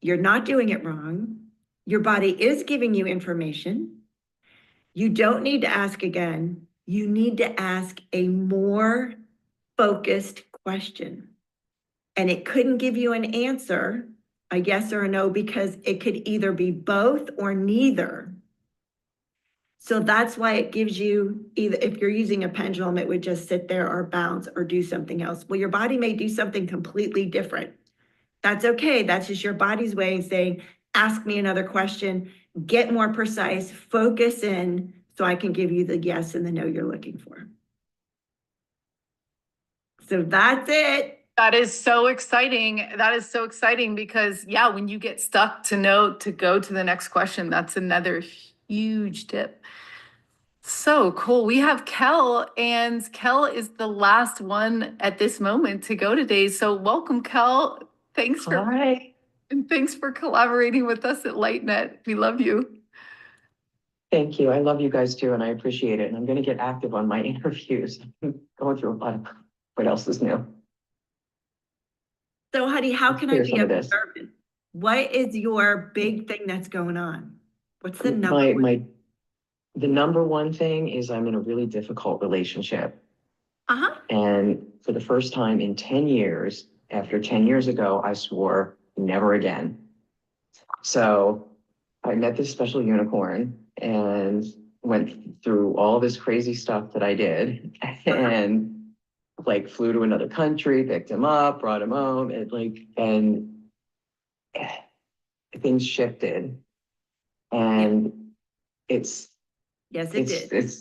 you're not doing it wrong. Your body is giving you information. You don't need to ask again. You need to ask a more focused question. And it couldn't give you an answer, a yes or a no, because it could either be both or neither. So that's why it gives you either, if you're using a pendulum, it would just sit there or bounce or do something else. Well, your body may do something completely different. That's okay. That's just your body's way of saying, ask me another question, get more precise, focus in so I can give you the yes and the no you're looking for. So that's it. That is so exciting. That is so exciting because, yeah, when you get stuck to know to go to the next question, that's another huge tip. So cool. We have Kel, and Kel is the last one at this moment to go today. So welcome, Kel. Thanks for Hi. and thanks for collaborating with us at LightNet. We love you. Thank you. I love you guys too, and I appreciate it. And I'm going to get active on my interviews. I'm going through a lot of what else is new. So, honey, how can I Clear be some of of this. service? What is your big thing that's going on? What's the number My one? my the number one thing is I'm in a really difficult relationship. Uh-huh. And for the first time in 10 years, after 10 years ago, I swore never again. So I met this special unicorn and went through all this crazy stuff that I did and like flew to another country, picked him up, brought him home, and things shifted. And it's Yes, it did.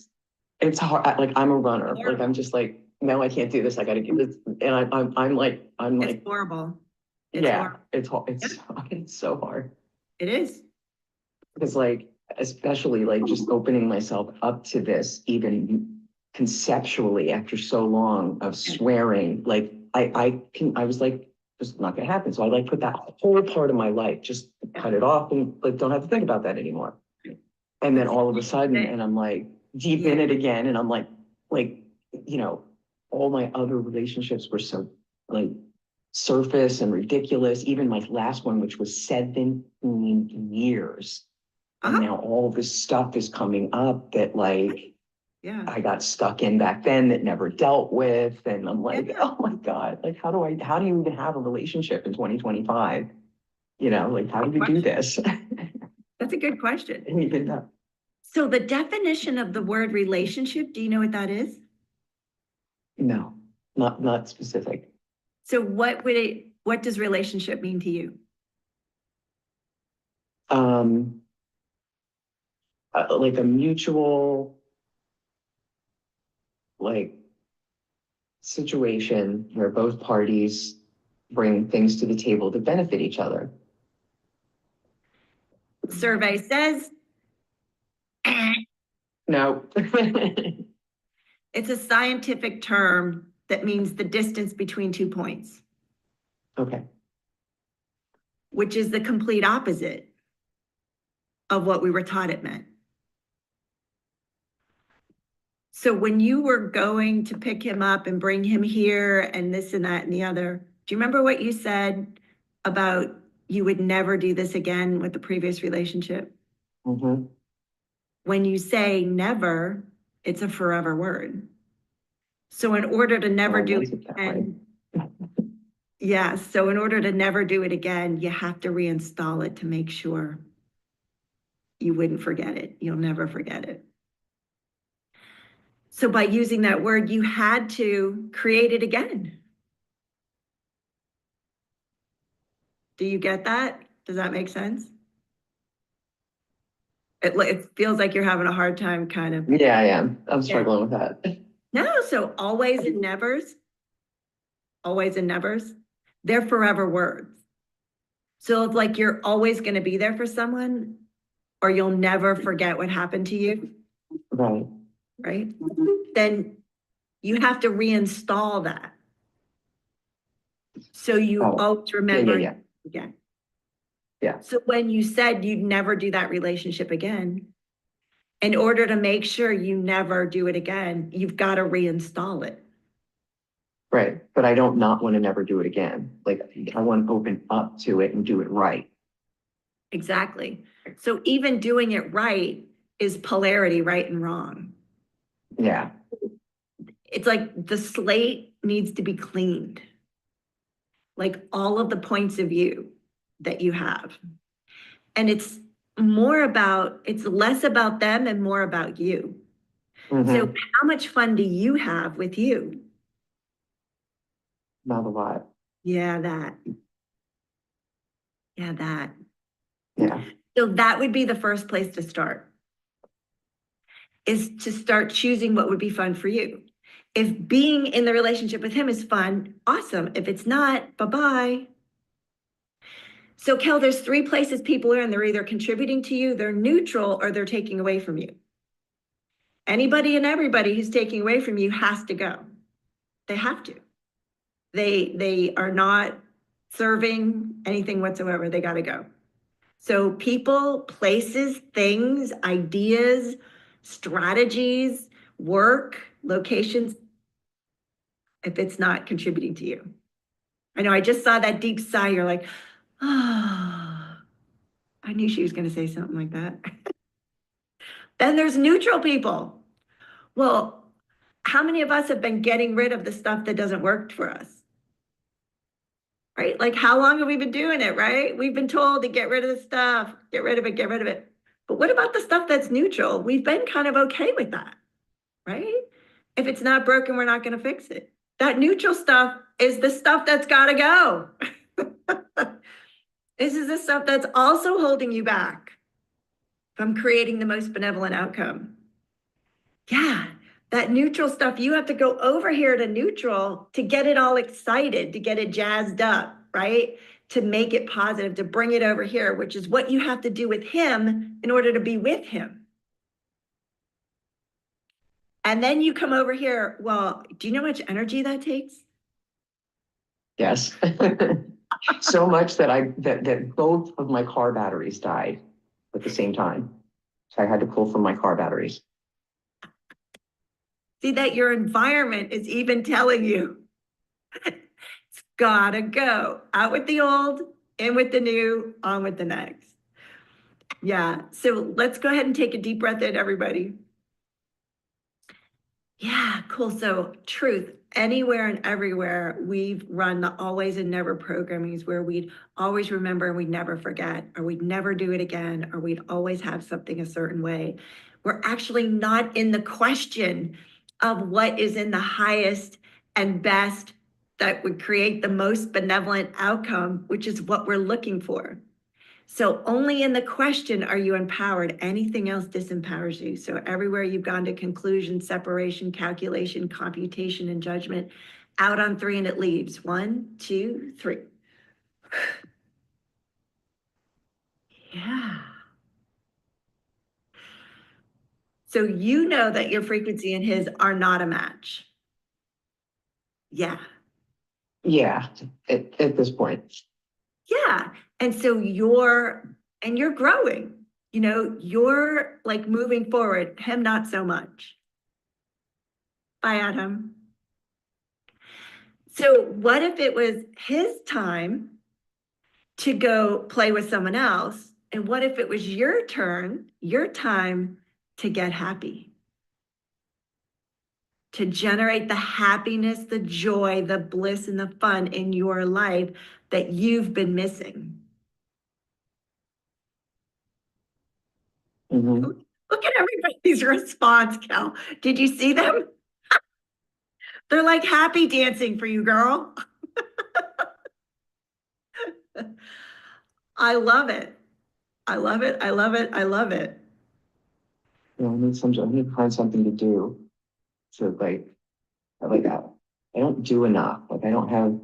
it's hard. Like I'm a runner. Like I'm just like, no, I can't do this. I got to do this. And I'm like, It's horrible. It's yeah, horrible. it's so hard. It is. Because like, especially like just opening myself up to this, even conceptually after so long of swearing, like I was like, this is not gonna happen. So I like put that whole part of my life, just cut it off and like, don't have to think about that anymore. And then all of a sudden, and I'm like deep in it again. And I'm like, you know, all my other relationships were so like surface and ridiculous. Even my last one, which was 17 years. And now all this stuff is coming up that like, I got stuck in back then that never dealt with. And I'm like, oh my God, like, how do you even have a relationship in 2025? You know, like, how do we do this? That's a good question. And even know. So the definition of the word relationship, do you know what that is? No, not specific. So what does relationship mean to you? Like a mutual, like, situation where both parties bring things to the table to benefit each other. Survey says. No. It's a scientific term that means the distance between 2 points. Okay. Which is the complete opposite of what we were taught it meant. So when you were going to pick him up and bring him here and this and that and the other, do you remember what you said about you would never do this again with the previous relationship? Mm-hmm. When you say never, it's a forever word. So in order to never do it again, Yeah, so in order to never do it again, you have to reinstall it to make sure you wouldn't forget it. You'll never forget it. So by using that word, you had to create it again. Do you get that? Does that make sense? It feels like you're having a hard time kind of. Yeah, I am. I'm Yeah. struggling with that. No, so always and nevers, they're forever words. So if like you're always going to be there for someone, or you'll never forget what happened to you, Right. right? Then you have to reinstall that. So you Oh, always remember yeah. again. Yeah. So when you said you'd never do that relationship again, in order to make sure you never do it again, you've got to reinstall it. Right. But I don't not want to never do it again. Like I want to open up to it and do it right. Exactly. So even doing it right is polarity, right and wrong. Yeah. It's like the slate needs to be cleaned. Like all of the points of view that you have. And it's less about them and more about you. Mhm. So how much fun do you have with you? Not a lot. Yeah, that. Yeah, that. Yeah. So that would be the first place to start, is to start choosing what would be fun for you. If being in the relationship with him is fun, awesome. If it's not, bye-bye. So Kel, there's three places people are in. They're either contributing to you, they're neutral, or they're taking away from you. Anybody and everybody who's taking away from you has to go. They have to. They are not serving anything whatsoever. They got to go. So people, places, things, ideas, strategies, work, locations, if it's not contributing to you. I know I just saw that deep sigh. You're like, ah, oh, I knew she was going to say something like that. Then there's neutral people. Well, how many of us have been getting rid of the stuff that doesn't work for us? Right? Like, how long have we been doing it, right? We've been told to get rid of the stuff, get rid of it, get rid of it. But what about the stuff that's neutral? We've been kind of okay with that, right? If it's not broken, we're not going to fix it. That neutral stuff is the stuff that's got to go. This is the stuff that's also holding you back from creating the most benevolent outcome. Yeah, that neutral stuff, you have to go over here to neutral to get it all excited, to get it jazzed up, right? To make it positive, to bring it over here, which is what you have to do with him in order to be with him. And then you come over here. Well, do you know how much energy that takes? Yes. So much that that both of my car batteries died at the same time. So I had to pull from my car batteries. See that your environment is even telling you it's gotta go. Out with the old, in with the new, on with the next. Yeah, so let's go ahead and take a deep breath in, everybody. Yeah, cool. So truth, anywhere and everywhere, we've run the always and never programmings where we'd always remember and we'd never forget, or we'd never do it again, or we'd always have something a certain way. We're actually not in the question of what is in the highest and best that would create the most benevolent outcome, which is what we're looking for. So only in the question are you empowered. Anything else disempowers you. So everywhere you've gone to conclusion, separation, calculation, computation, and judgment, out on three and it leaves. 1, 2, 3. Yeah. So you know that your frequency and his are not a match. Yeah. Yeah, at this point. Yeah. And so you're growing, you're like moving forward, him not so much. Bye, Adam. So what if it was his time to go play with someone else? And what if it was your turn, your time to get happy, to generate the happiness, the joy, the bliss, and the fun in your life that you've been missing. Mhm. Look at everybody's response, Cal. Did you see them? They're like happy dancing for you, girl. I love it. I love it. I love it. I love it. I need to find something to do. So I don't do enough. Like I don't have,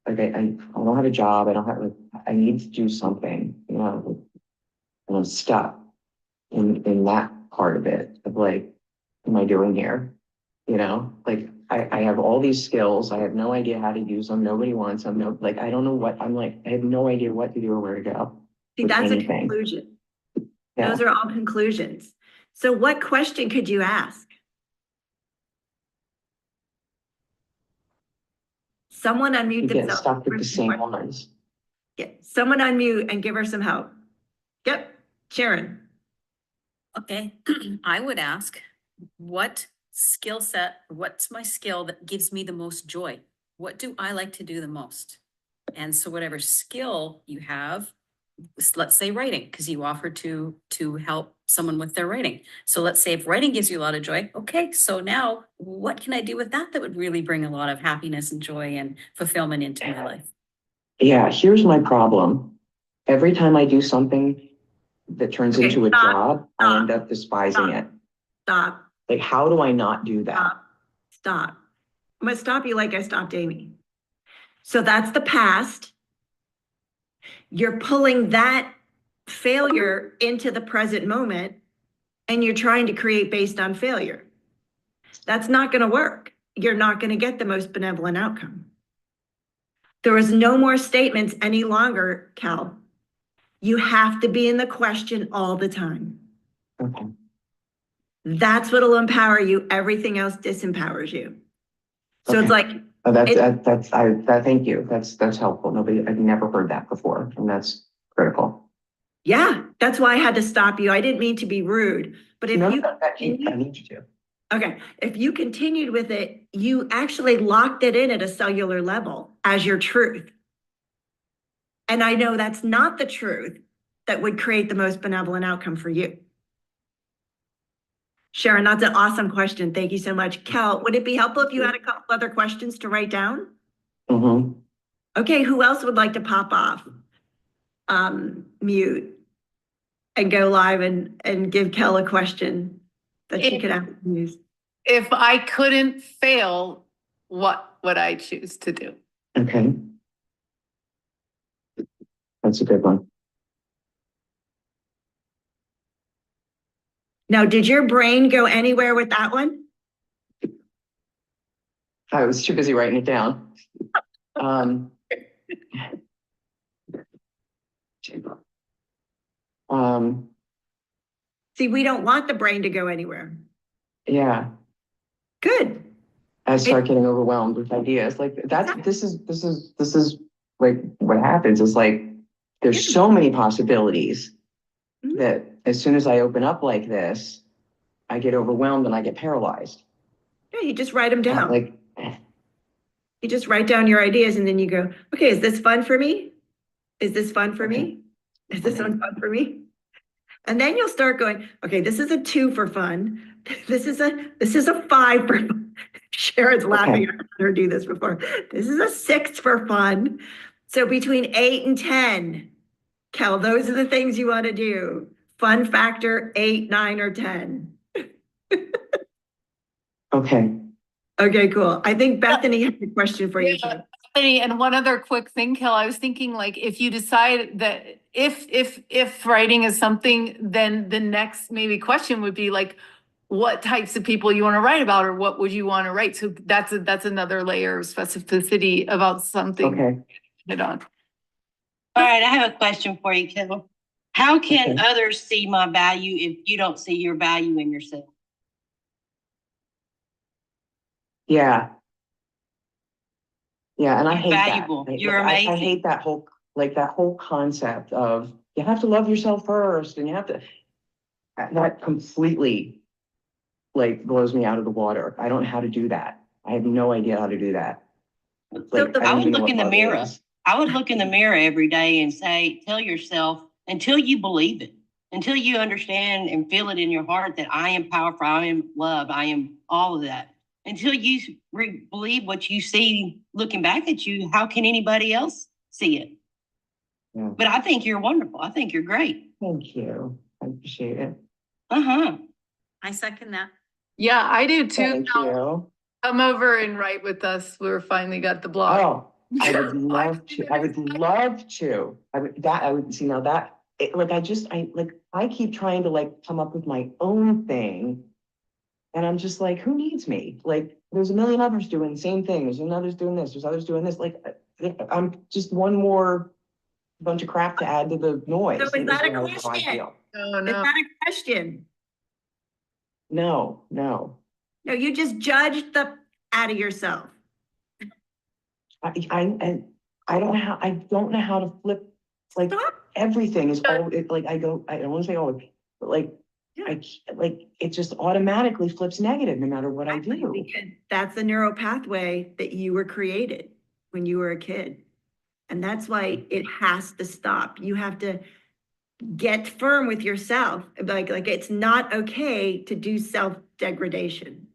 like I don't have a job. I don't have, like, I need to do something, you know, and I'm stuck in that part of it of like, what am I doing here? You know, like I have all these skills. I have no idea how to use them. Nobody wants them. No, like, I don't know what I'm like, I have no idea what to do or where to go. See, with that's anything. a conclusion. Yeah. Those are all conclusions. So what question could you ask? Someone unmute You get themselves. stuck with the same ones. Yeah, someone unmute and give her some help. Yep, Sharon. Okay, I would ask, what skill set, what's my skill that gives me the most joy? What do I like to do the most? And so whatever skill you have, let's say writing, because you offer to help someone with their writing. So let's say if writing gives you a lot of joy, okay, so now what can I do with that that would really bring a lot of happiness and joy and fulfillment into my life? Yeah, here's my problem. Every time I do something that turns into a job, I end up despising it. Stop. Like, how do I not do that? Stop. I'm gonna stop you like I stopped Amy. So that's the past. You're pulling that failure into the present moment and you're trying to create based on failure. That's not gonna work. You're not gonna get the most benevolent outcome. There is no more statements any longer, Cal. You have to be in the question all the time. Okay. That's what'll empower you. Everything else disempowers you. So it's like, Thank you. That's helpful. I've never heard that before, and that's critical. yeah, that's why I had to stop you. I didn't mean to be rude, but if I you need you to. okay, if you continued with it, you actually locked it in at a cellular level as your truth. And I know that's not the truth that would create the most benevolent outcome for you. Sharon, that's an awesome question. Thank you so much. Kel, would it be helpful if you had a couple other questions to write down? Mm-hmm. Okay, who else would like to pop off? Mute and go live and give Kel a question that she could have use. If I couldn't fail, what would I choose to do? Okay. That's a good one. Now, did your brain go anywhere with that one? I was too busy writing it down. See, we don't want the brain to go anywhere. Yeah. Good. I start getting overwhelmed with ideas. Like this is like what happens is like there's so many possibilities that as soon as I open up like this, I get overwhelmed and I get paralyzed. Yeah, you just write them down. Like you just write down your ideas and then you go, okay, is this fun for me? Is this fun for me? Is this one fun for me? And then you'll start going, okay, this is a 2 for fun. This is a 5 for fun. Sharon's laughing. I've heard her do this before. This is a 6 for fun. So between 8 and 10, Kel, those are the things you want to do. Fun factor 8, 9, or 10. Okay. Okay, cool. I think Bethany has a question for you. Bethany, and one other quick thing, Kel, I was thinking like if you decide that if writing is something, then the next maybe question would be like, what types of people you want to write about or what would you want to write? So that's another layer of specificity about something. Okay. Hit on. All right, I have a question for you, Kendall. How can others see my value if you don't see your value in yourself? Yeah. Yeah, and I hate valuable. that. You're amazing. I hate that whole concept of you have to love yourself first and you have to that completely like blows me out of the water. I don't know how to do that. I have no idea how to do that. Like, I don't would even know look what in the love mirror. is. I would look in the mirror every day and say, tell yourself until you believe it, until you understand and feel it in your heart that I am powerful, I am loved, I am all of that. Until you believe what you see looking back at you, how can anybody else see it? Yeah. But I think you're wonderful. I think you're great. Thank you. I appreciate it. Uh-huh. I second that. Yeah, I do too. Thank you. Come over and write with us. We're finally got the blog. Oh, I would love to. I would love to. I would see now that like I keep trying to like come up with my own thing. And I'm just like, who needs me? Like, there's a million others doing the same thing. There's others doing this. There's others doing this. Like, I'm just one more bunch of crap to add to the noise. So is that a how I question? feel. Oh, Is no. that a question? No. No, you just judged the out of yourself. I don't know how to flip. Like, Stop. everything is all like I don't want to say all, but like it just automatically flips negative no matter what I do. Because that's the neural pathway that you were created when you were a kid. And that's why it has to stop. You have to get firm with yourself. Like it's not okay to do self-degradation.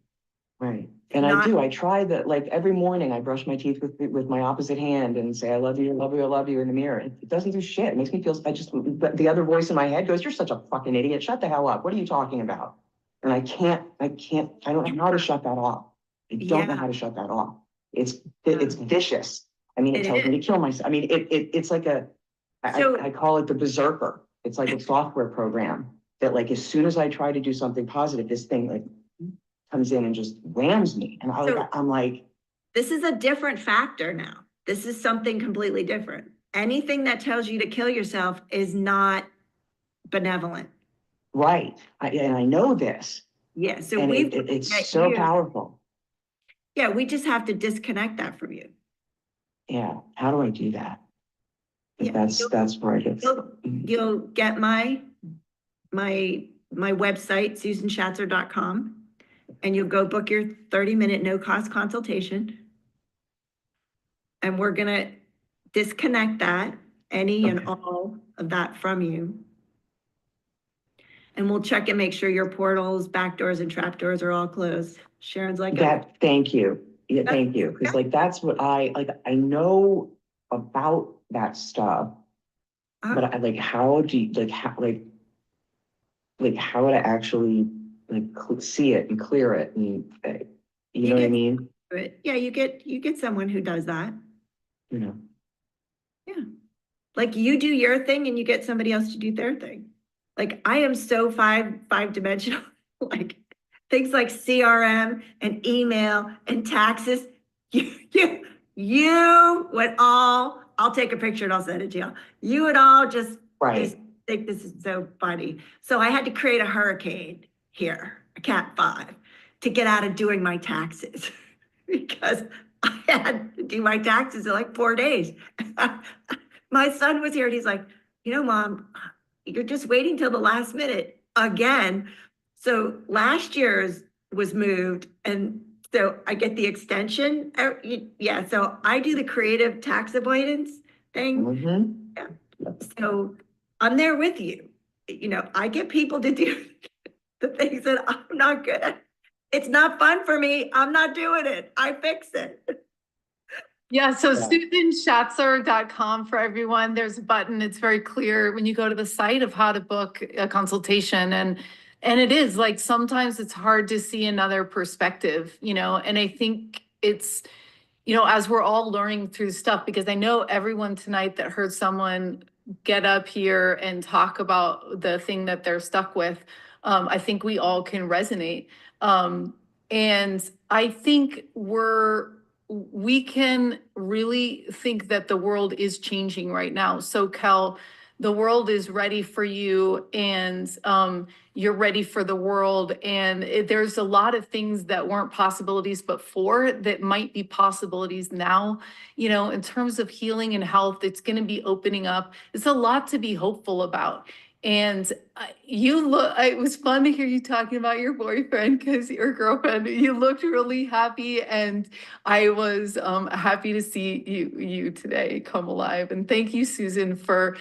Right. And I try that, like every morning I brush my teeth with my opposite hand and say, I love you, I love you, I love you in the mirror. It doesn't do shit. It makes me feel, but the other voice in my head goes, you're such a fucking idiot. Shut the hell up. What are you talking about? And I don't know how to shut that off. I don't know how to shut that off. It's vicious. I mean, it tells me to kill myself. I mean, it's like I call it the berserker. It's like a software program that like, as soon as I try to do something positive, this thing like comes in and just rams me. And I'm like, this is a different factor now. This is something completely different. Anything that tells you to kill yourself is not benevolent. Right. And I know this. Yeah. So and it's so powerful. Yeah. We just have to disconnect that from you. Yeah. How do I do that? Yeah. That's where it is. You'll get my website, susanshatzer.com. And you'll go book your 30-minute no-cost consultation. And we're going to disconnect that, any and all of that from you. And we'll check and make sure your portals, backdoors, and trapdoors are all closed. Sharon's like that. Thank you. Yeah, thank you. Because like that's what I know about that stuff. But I like how do you how to actually like see it and clear it and you know what I mean? Yeah, you get someone who does that. You know. Yeah. Like you do your thing and you get somebody else to do their thing. Like I am so five-dimensional, like things like CRM and email and taxes. You would all, I'll take a picture and I'll send it to you. You would all just think this is so funny. So I had to create a hurricane here, a Cat 5, to get out of doing my taxes because I had to do my taxes in like 4 days. My son was here and he's like, Mom, you're just waiting till the last minute again. So last year's was moved and so I get the extension. Yeah, so I do the creative tax avoidance thing. Yeah. So I'm there with you. I get people to do the things that I'm not good at. It's not fun for me. I'm not doing it. I fix it. Yeah, so susanshatzer.com for everyone. There's a button. It's very clear when you go to the site of how to book a consultation. And it is like sometimes it's hard to see another perspective, and I think it's, as we're all learning through stuff, because I know everyone tonight that heard someone get up here and talk about the thing that they're stuck with, I think we all can resonate. And I think we can really think that the world is changing right now. So Kel, the world is ready for you and you're ready for the world. And there's a lot of things that weren't possibilities before that might be possibilities now, in terms of healing and health. It's going to be opening up. It's a lot to be hopeful about. And you look, it was fun to hear you talking about your boyfriend because your girlfriend, you looked really happy. And I was happy to see you today come alive. And thank you, Susan, for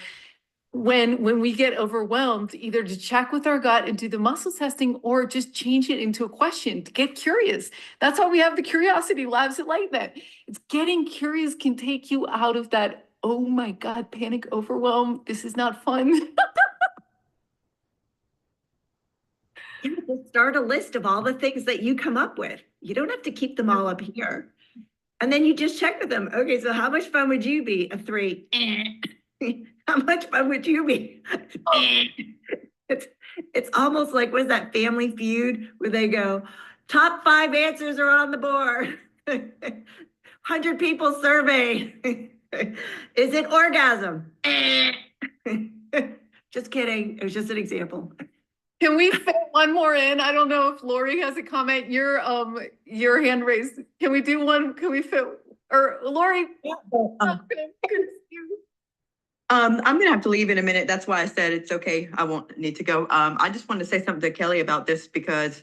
when we get overwhelmed, either to check with our gut and do the muscle testing or just change it into a question to get curious. That's why we have the curiosity labs at LightNet. It's getting curious can take you out of that, oh my God, panic, overwhelm. This is not fun. Yeah, just start a list of all the things that you come up with. You don't have to keep them all up here. And then you just check with them. Okay, so how much fun would you be? A 3. How much fun would you be? It's almost like, what's that Family Feud where they go, top 5 answers are on the board. 100 people surveyed. Is it orgasm? Just kidding. It was just an example. Can we fit one more in? I don't know if Lori has a comment. Your hand raised. Can we do one? Can we fit? Or Lori? Yeah, I'm gonna have to leave in a minute. That's why I said it's okay. I won't need to go. I just wanted to say something to Kelly about this because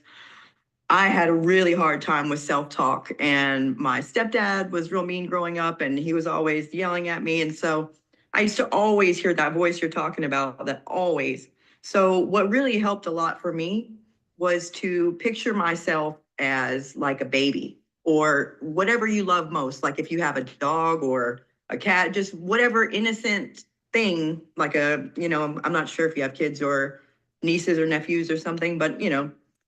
I had a really hard time with self-talk, and my stepdad was real mean growing up, and he was always yelling at me. And so I used to always hear that voice you're talking about, that always. So what really helped a lot for me was to picture myself as like a baby or whatever you love most. Like if you have a dog or a cat, just whatever innocent thing, like I'm not sure if you have kids or nieces or nephews or something, but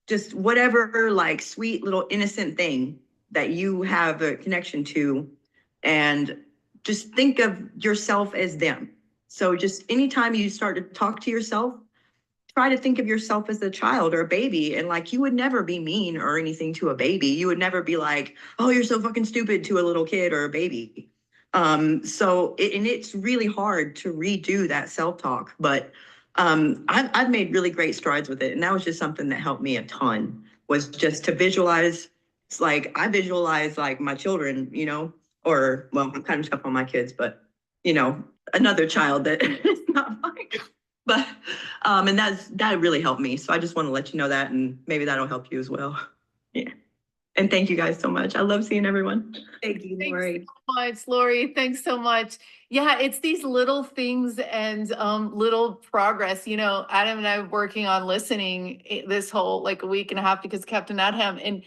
just whatever like sweet little innocent thing that you have a connection to, and just think of yourself as them. So just anytime you start to talk to yourself, try to think of yourself as a child or a baby. And like, you would never be mean or anything to a baby. You would never be like, oh, you're so fucking stupid to a little kid or a baby. It's really hard to redo that self-talk, but I've made really great strides with it. And that was just something that helped me a ton, was just to visualize. It's like, I visualize like my children, or well, I'm kind of tough on my kids, but another child that is not mine. But and that really helped me. So I just want to let you know that, and maybe that'll help you as well. Yeah. And thank you guys so much. I love seeing everyone. Thank you, Lori. Thanks so much, Lori. Thanks so much. Yeah, it's these little things and little progress. Adam and I were working on listening this whole like a week and a half because Captain Adham, and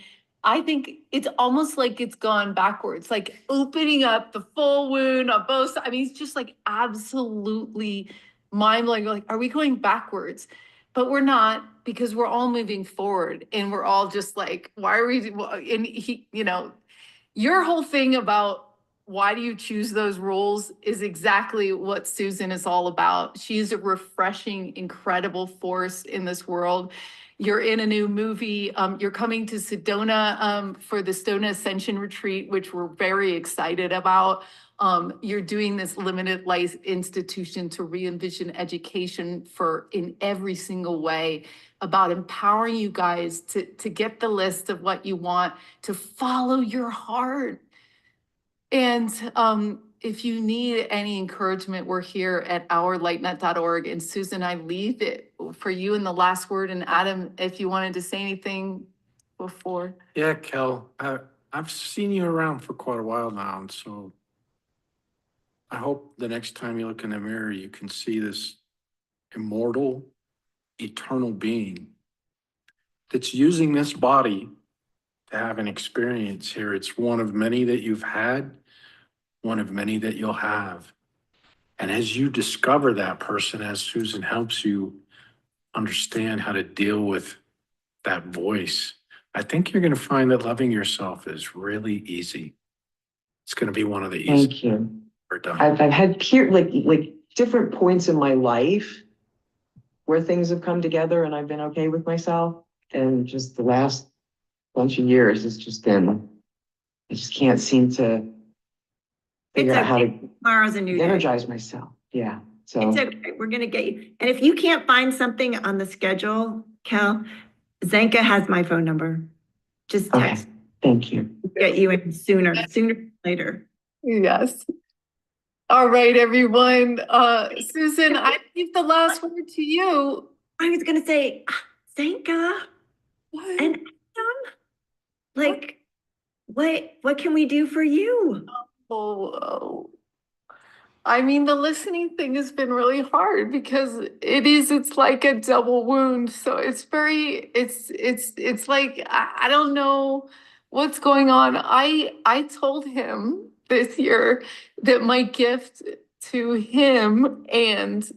I think it's almost like it's gone backwards, like opening up the full wound on both sides. I mean, it's just like absolutely mind-blowing. Like, are we going backwards? But we're not, because we're all moving forward, and we're all just like, why are we? And your whole thing about why do you choose those roles is exactly what Susan is all about. She's a refreshing, incredible force in this world. You're in a new movie. You're coming to Sedona for the Sedona Ascension Retreat, which we're very excited about. You're doing this limited life institution to re-envision education in every single way, about empowering you guys to get the list of what you want, to follow your heart. And if you need any encouragement, we're here at ourlightnet.org. And Susan, I leave it for you in the last word. And Adam, if you wanted to say anything before. Yeah, Kel, I've seen you around for quite a while now, and so I hope the next time you look in the mirror, you can see this immortal, eternal being that's using this body to have an experience here. It's one of many that you've had, one of many that you'll have. And as you discover that person, as Susan helps you understand how to deal with that voice, I think you're going to find that loving yourself is really easy. It's going to be one of the easiest. Thank you. Done. I've had like different points in my life where things have come together and I've been okay with myself. And just the last bunch of years, it's just been, I just can't seem to figure out how to Tomorrow's a new day. energize myself. Yeah. So It's okay. We're going to get you. And if you can't find something on the schedule, Kel, Zenka has my phone number. Just text. Okay. Thank you. Get you in sooner than later. Yes. All right, everyone. Susan, I leave the last word to you. I was gonna say, Sanka What? and Adam, like, what can we do for you? Oh, I mean, the listening thing has been really hard because it's like a double wound. So it's like, I don't know what's going on. I told him this year that my gift to him and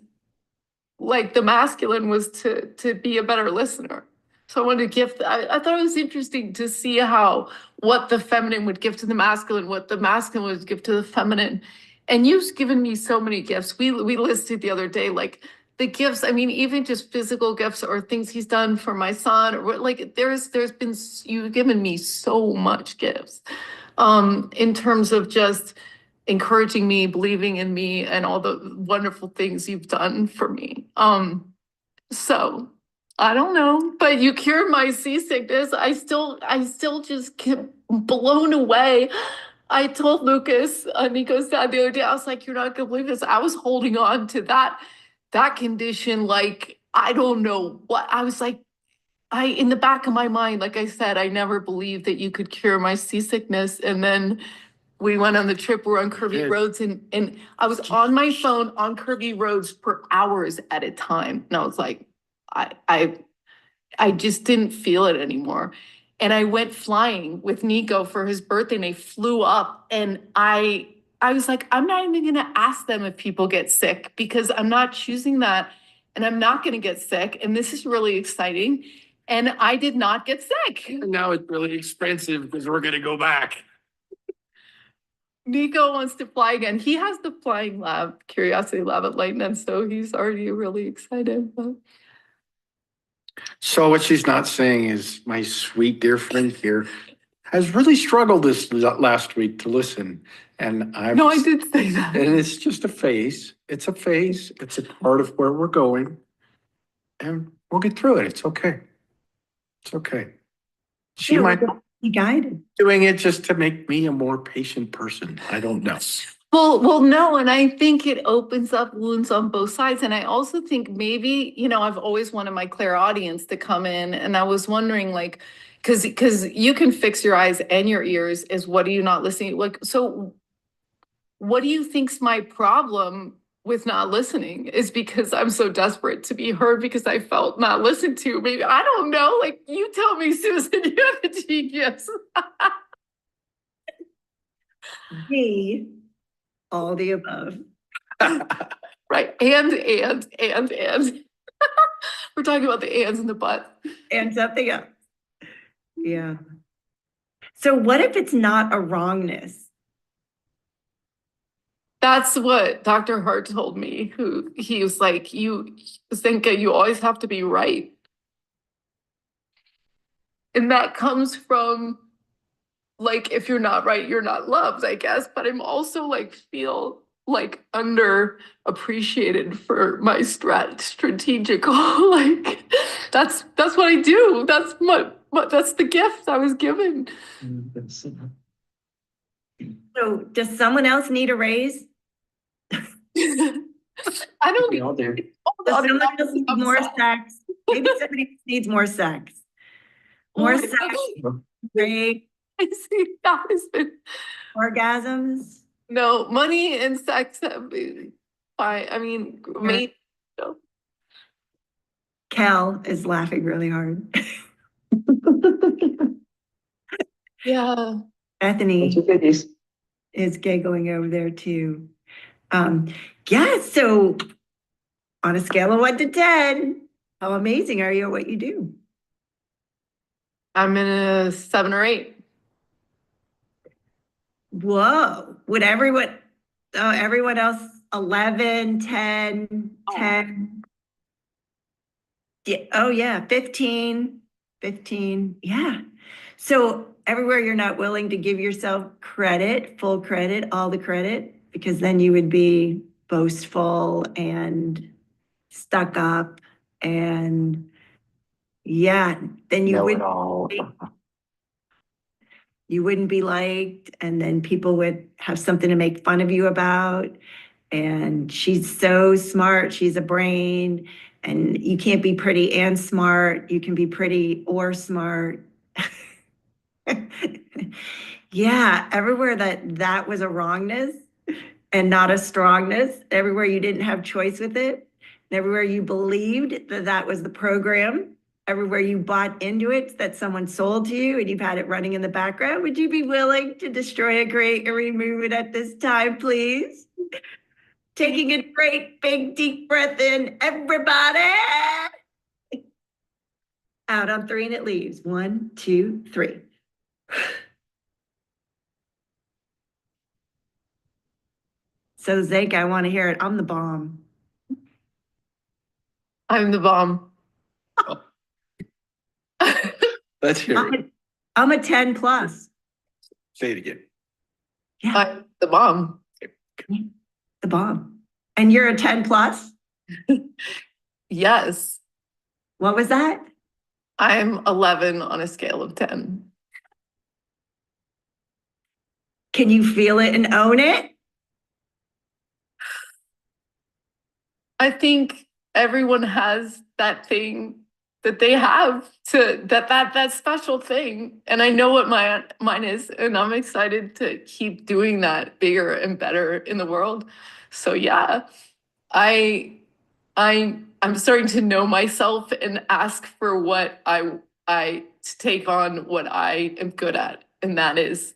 like the masculine was to be a better listener. So I wanted to gift. I thought it was interesting to see how what the feminine would give to the masculine, what the masculine would give to the feminine. And you've given me so many gifts. We listed the other day like the gifts. I mean, even just physical gifts or things he's done for my son, or like there's been you've given me so much gifts, in terms of just encouraging me, believing in me, and all the wonderful things you've done for me. So I don't know, but you cured my seasickness. I still just get blown away. I told Lucas, Nico's dad, the other day, I was like, you're not gonna believe this. I was holding on to that condition, like I don't know what. I was like, in the back of my mind, like I said, I never believed that you could cure my seasickness. And then we went on the trip, we're on curvy roads, and I was on my phone on curvy roads for hours at a time. And I was like, I I I just didn't feel it anymore. And I went flying with Nico for his birthday and they flew up, and I was like, I'm not even gonna ask them if people get sick because I'm not choosing that, and I'm not gonna get sick. And this is really exciting. And I did not get sick. And now it's really expensive because we're gonna go back. Nico wants to fly again. He has the flying lab, curiosity lab at LightNet, so he's already really excited. But So what she's not saying is my sweet dear friend here has really struggled this last week to listen. And no, I did say that. And it's just a phase. It's a phase. It's a part of where we're going. And we'll get through it. It's okay. It's okay. She Yeah, might be guided. doing it just to make me a more patient person. I don't know. Well, no, and I think it opens up wounds on both sides. And I also think maybe, I've always wanted my clairaudience to come in, and I was wondering, like, because you can fix your eyes and your ears, is what are you not listening? Like, so what do you think's my problem with not listening? Is because I'm so desperate to be heard because I felt not listened to. Maybe I don't know. Like, you tell me, Susan, you have the genius. B, all the above. Right. And. We're talking about the ands and the but. And something else. Yeah. So what if it's not a wrongness? That's what Dr. Hart told me, who he was like, you think you always have to be right. And that comes from, like, if you're not right, you're not loved, I guess. But I'm also like, feel like underappreciated for my strategical, like, that's what I do. That's the gift I was given. So does someone else need a raise? I don't We all do. Does someone else need more sex? Maybe somebody needs more sex. More sex, rape, I see that has been orgasms. no money and sex have been fine. I mean, maybe. Cal is laughing really hard. Yeah. Bethany Bunch of goodies. is giggling over there too. Yeah, so on a scale of 1 to 10, how amazing are you at what you do? I'm in a 7 or 8. Whoa, would everyone else 11, 10, 10? Yeah, oh yeah, 15, 15, yeah. So everywhere you're not willing to give yourself credit, full credit, all the credit, because then you would be boastful and stuck up, and yeah, then you Know would it all. you wouldn't be liked, and then people would have something to make fun of you about. And she's so smart, she's a brain, and you can't be pretty and smart. You can be pretty or smart. Yeah, everywhere that was a wrongness and not a strongness, everywhere you didn't have choice with it, and everywhere you believed that that was the program, everywhere you bought into it, that someone sold to you and you've had it running in the background, would you be willing to destroy a grate and remove it at this time, please? Taking a great big deep breath in, everybody. Out on 3 and it leaves. 1, 2, 3. So Zeke, I want to hear it. I'm the bomb. I'm the bomb. Let's hear it. I'm a 10 plus. Say it again. Yeah, I'm the bomb. the bomb. And you're a 10 plus? Yes, What was that? I'm 11 on a scale of 10. Can you feel it and own it? I think everyone has that thing that they have to that special thing. And I know what mine is, and I'm excited to keep doing that bigger and better in the world. So yeah, I'm starting to know myself and ask for what I to take on what I am good at, and that is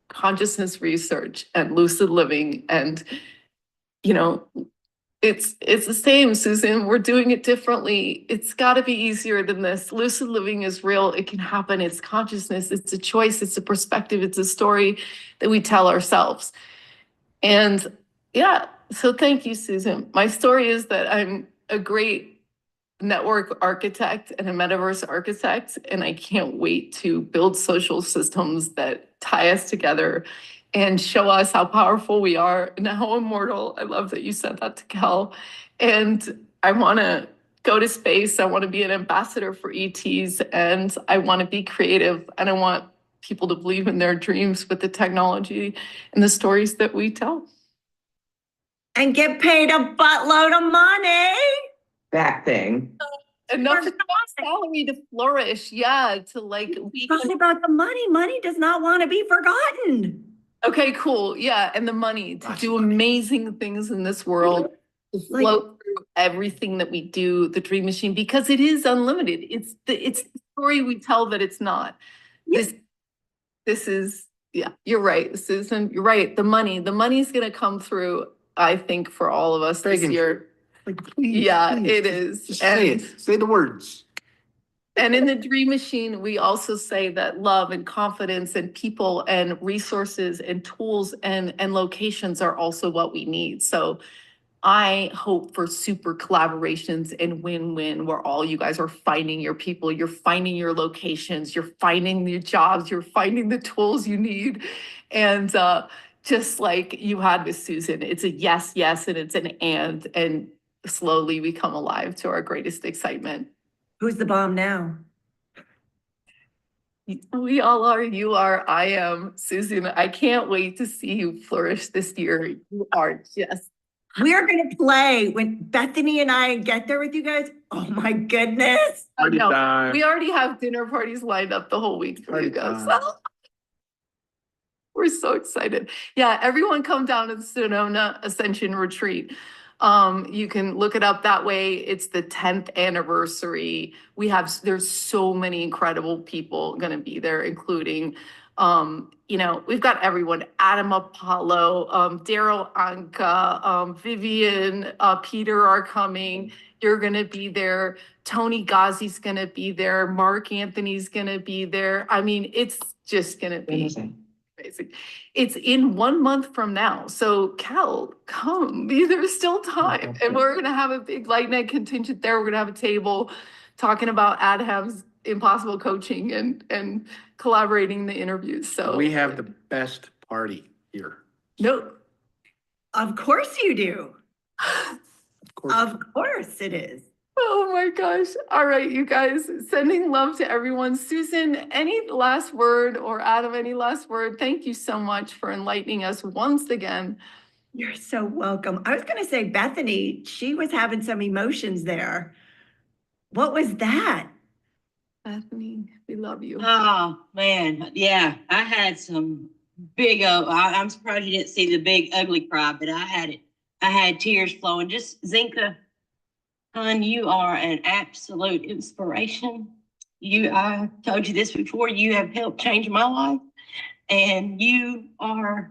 consciousness research and lucid living. And you know, it's the same, Susan. We're doing it differently. It's got to be easier than this. Lucid living is real. It can happen. It's consciousness. It's a choice. It's a perspective. It's a story that we tell ourselves. And yeah, so thank you, Susan. My story is that I'm a great network architect and a metaverse architect, and I can't wait to build social systems that tie us together and show us how powerful we are and how immortal. I love that you said that to Kel. And I want to go to space. I want to be an ambassador for ETs, and I want to be creative, and I want people to believe in their dreams with the technology and the stories that we tell. And get paid a buttload of money. That thing. Enough salary to flourish. Yeah, to like we Talk can. about the money. Money does not want to be forgotten. Okay, cool. Yeah, and the money to do amazing things in this world, to float through everything that we do, the dream machine, because it is unlimited. It's the story we tell that it's not. This is, yeah, you're right, Susan. You're right. The money's gonna come through, I think, for all of us this Megan, year. Like, please, Yeah, please, it is. Just say it. Say the words. And in the dream machine, we also say that love and confidence and people and resources and tools and locations are also what we need. So I hope for super collaborations and win-win, where all you guys are finding your people, you're finding your locations, you're finding your jobs, you're finding the tools you need. And just like you had with Susan, it's a yes, yes, and it's an and slowly we come alive to our greatest excitement. Who's the bomb now? We all are. You are. I am. Susan, I can't wait to see you flourish this year. You are just. We're going to play when Bethany and I get there with you guys. Oh my goodness. Party No, time. we already have dinner parties lined up the whole week for you Party guys. time. We're so excited. Yeah, everyone come down to the Sedona Ascension Retreat. You can look it up that way. It's the 10th anniversary. There's so many incredible people going to be there, including, we've got everyone, Adam Apollo, Daryl Anka, Vivian, Peter are coming. You're going to be there. Tony Ghazi's going to be there. Mark Anthony's going to be there. I mean, it's just going to be amazing. It's in 1 month from now. So Cal, come. There's still time. And we're going to have a big LightNet contingent there. We're going to have a table talking about Adham's impossible coaching and collaborating the interviews. So we have the best party here. No, of course you do. Of course. Of course it is. Oh my gosh. All right, you guys, sending love to everyone. Susan, any last word, or Adam, any last word? Thank you so much for enlightening us once again. You're so welcome. I was going to say, Bethany, she was having some emotions there. What was that? Bethany, we love you. Oh, man. Yeah, I had some big, I'm surprised you didn't see the big ugly cry, but I had it. I had tears flowing. Just Zinka, hon, you are an absolute inspiration. I told you this before, you have helped change my life, and you are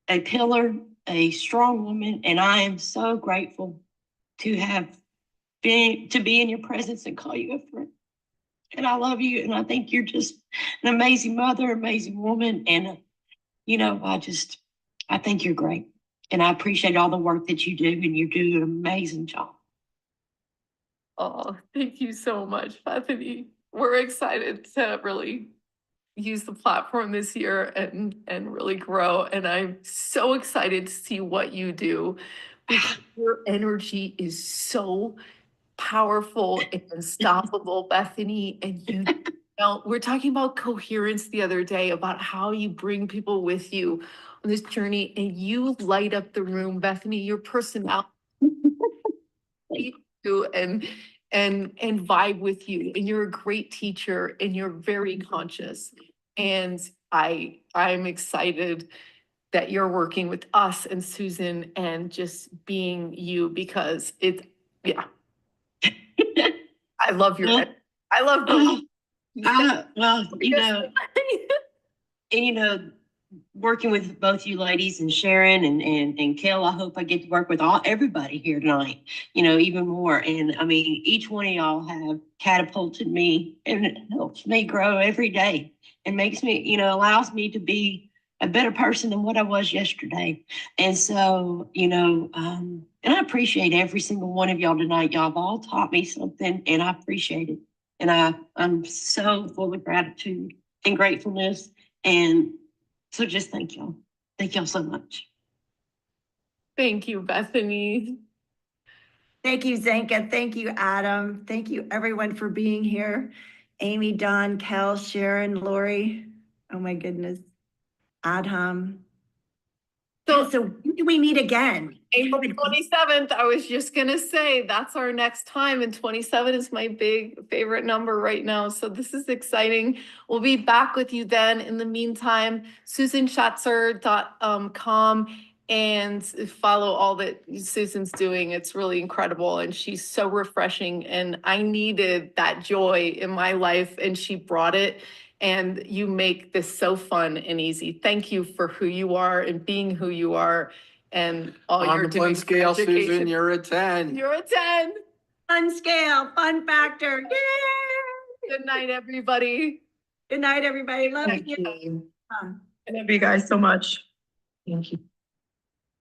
a pillar, a strong woman, and I am so grateful to be in your presence and call you a friend. And I love you, and I think you're just an amazing mother, amazing woman, and I think you're great, and I appreciate all the work that you do, and you do an amazing job. Oh, thank you so much, Bethany. We're excited to really use the platform this year and really grow. And I'm so excited to see what you do, because your energy is so powerful and unstoppable, Bethany. And you know, we're talking about coherence the other day, about how you bring people with you on this journey, and you light up the room, Bethany. Your personality you and vibe with you, and you're a great teacher, and you're very conscious. And I'm excited that you're working with us and Susan and just being you, because yeah, I love your, I love the, Well, and working with both you ladies and Sharon and Kel, I hope I get to work with everybody here tonight, even more. And I mean, each one of y'all have catapulted me, and it helps me grow every day and makes me, allows me to be a better person than what I was yesterday. And so, and I appreciate every single one of y'all tonight. Y'all have all taught me something, and I appreciate it. And I'm so full of gratitude and gratefulness. And so just thank y'all. Thank y'all so much. thank you, Bethany. Thank you, Zenka. Thank you, Adam. Thank you, everyone, for being here. Amy, Don, Kel, Sharon, Lori. Oh my goodness. Adham. So when do we meet again? April 27th, I was just gonna say, that's our next time, and 27 is my big favorite number right now. So this is exciting. We'll be back with you then. In the meantime, susanshatzer.com, and follow all that Susan's doing. It's really incredible, and she's so refreshing, and I needed that joy in my life, and she brought it. And you make this so fun and easy. Thank you for who you are and being who you are, and all On you're the doing fun scale, for education. Susan, you're a 10. You're a 10. Fun scale, fun factor. Yay! Good night, everybody. Good night, everybody. Love Thank you. you. I love you guys so much. Thank you.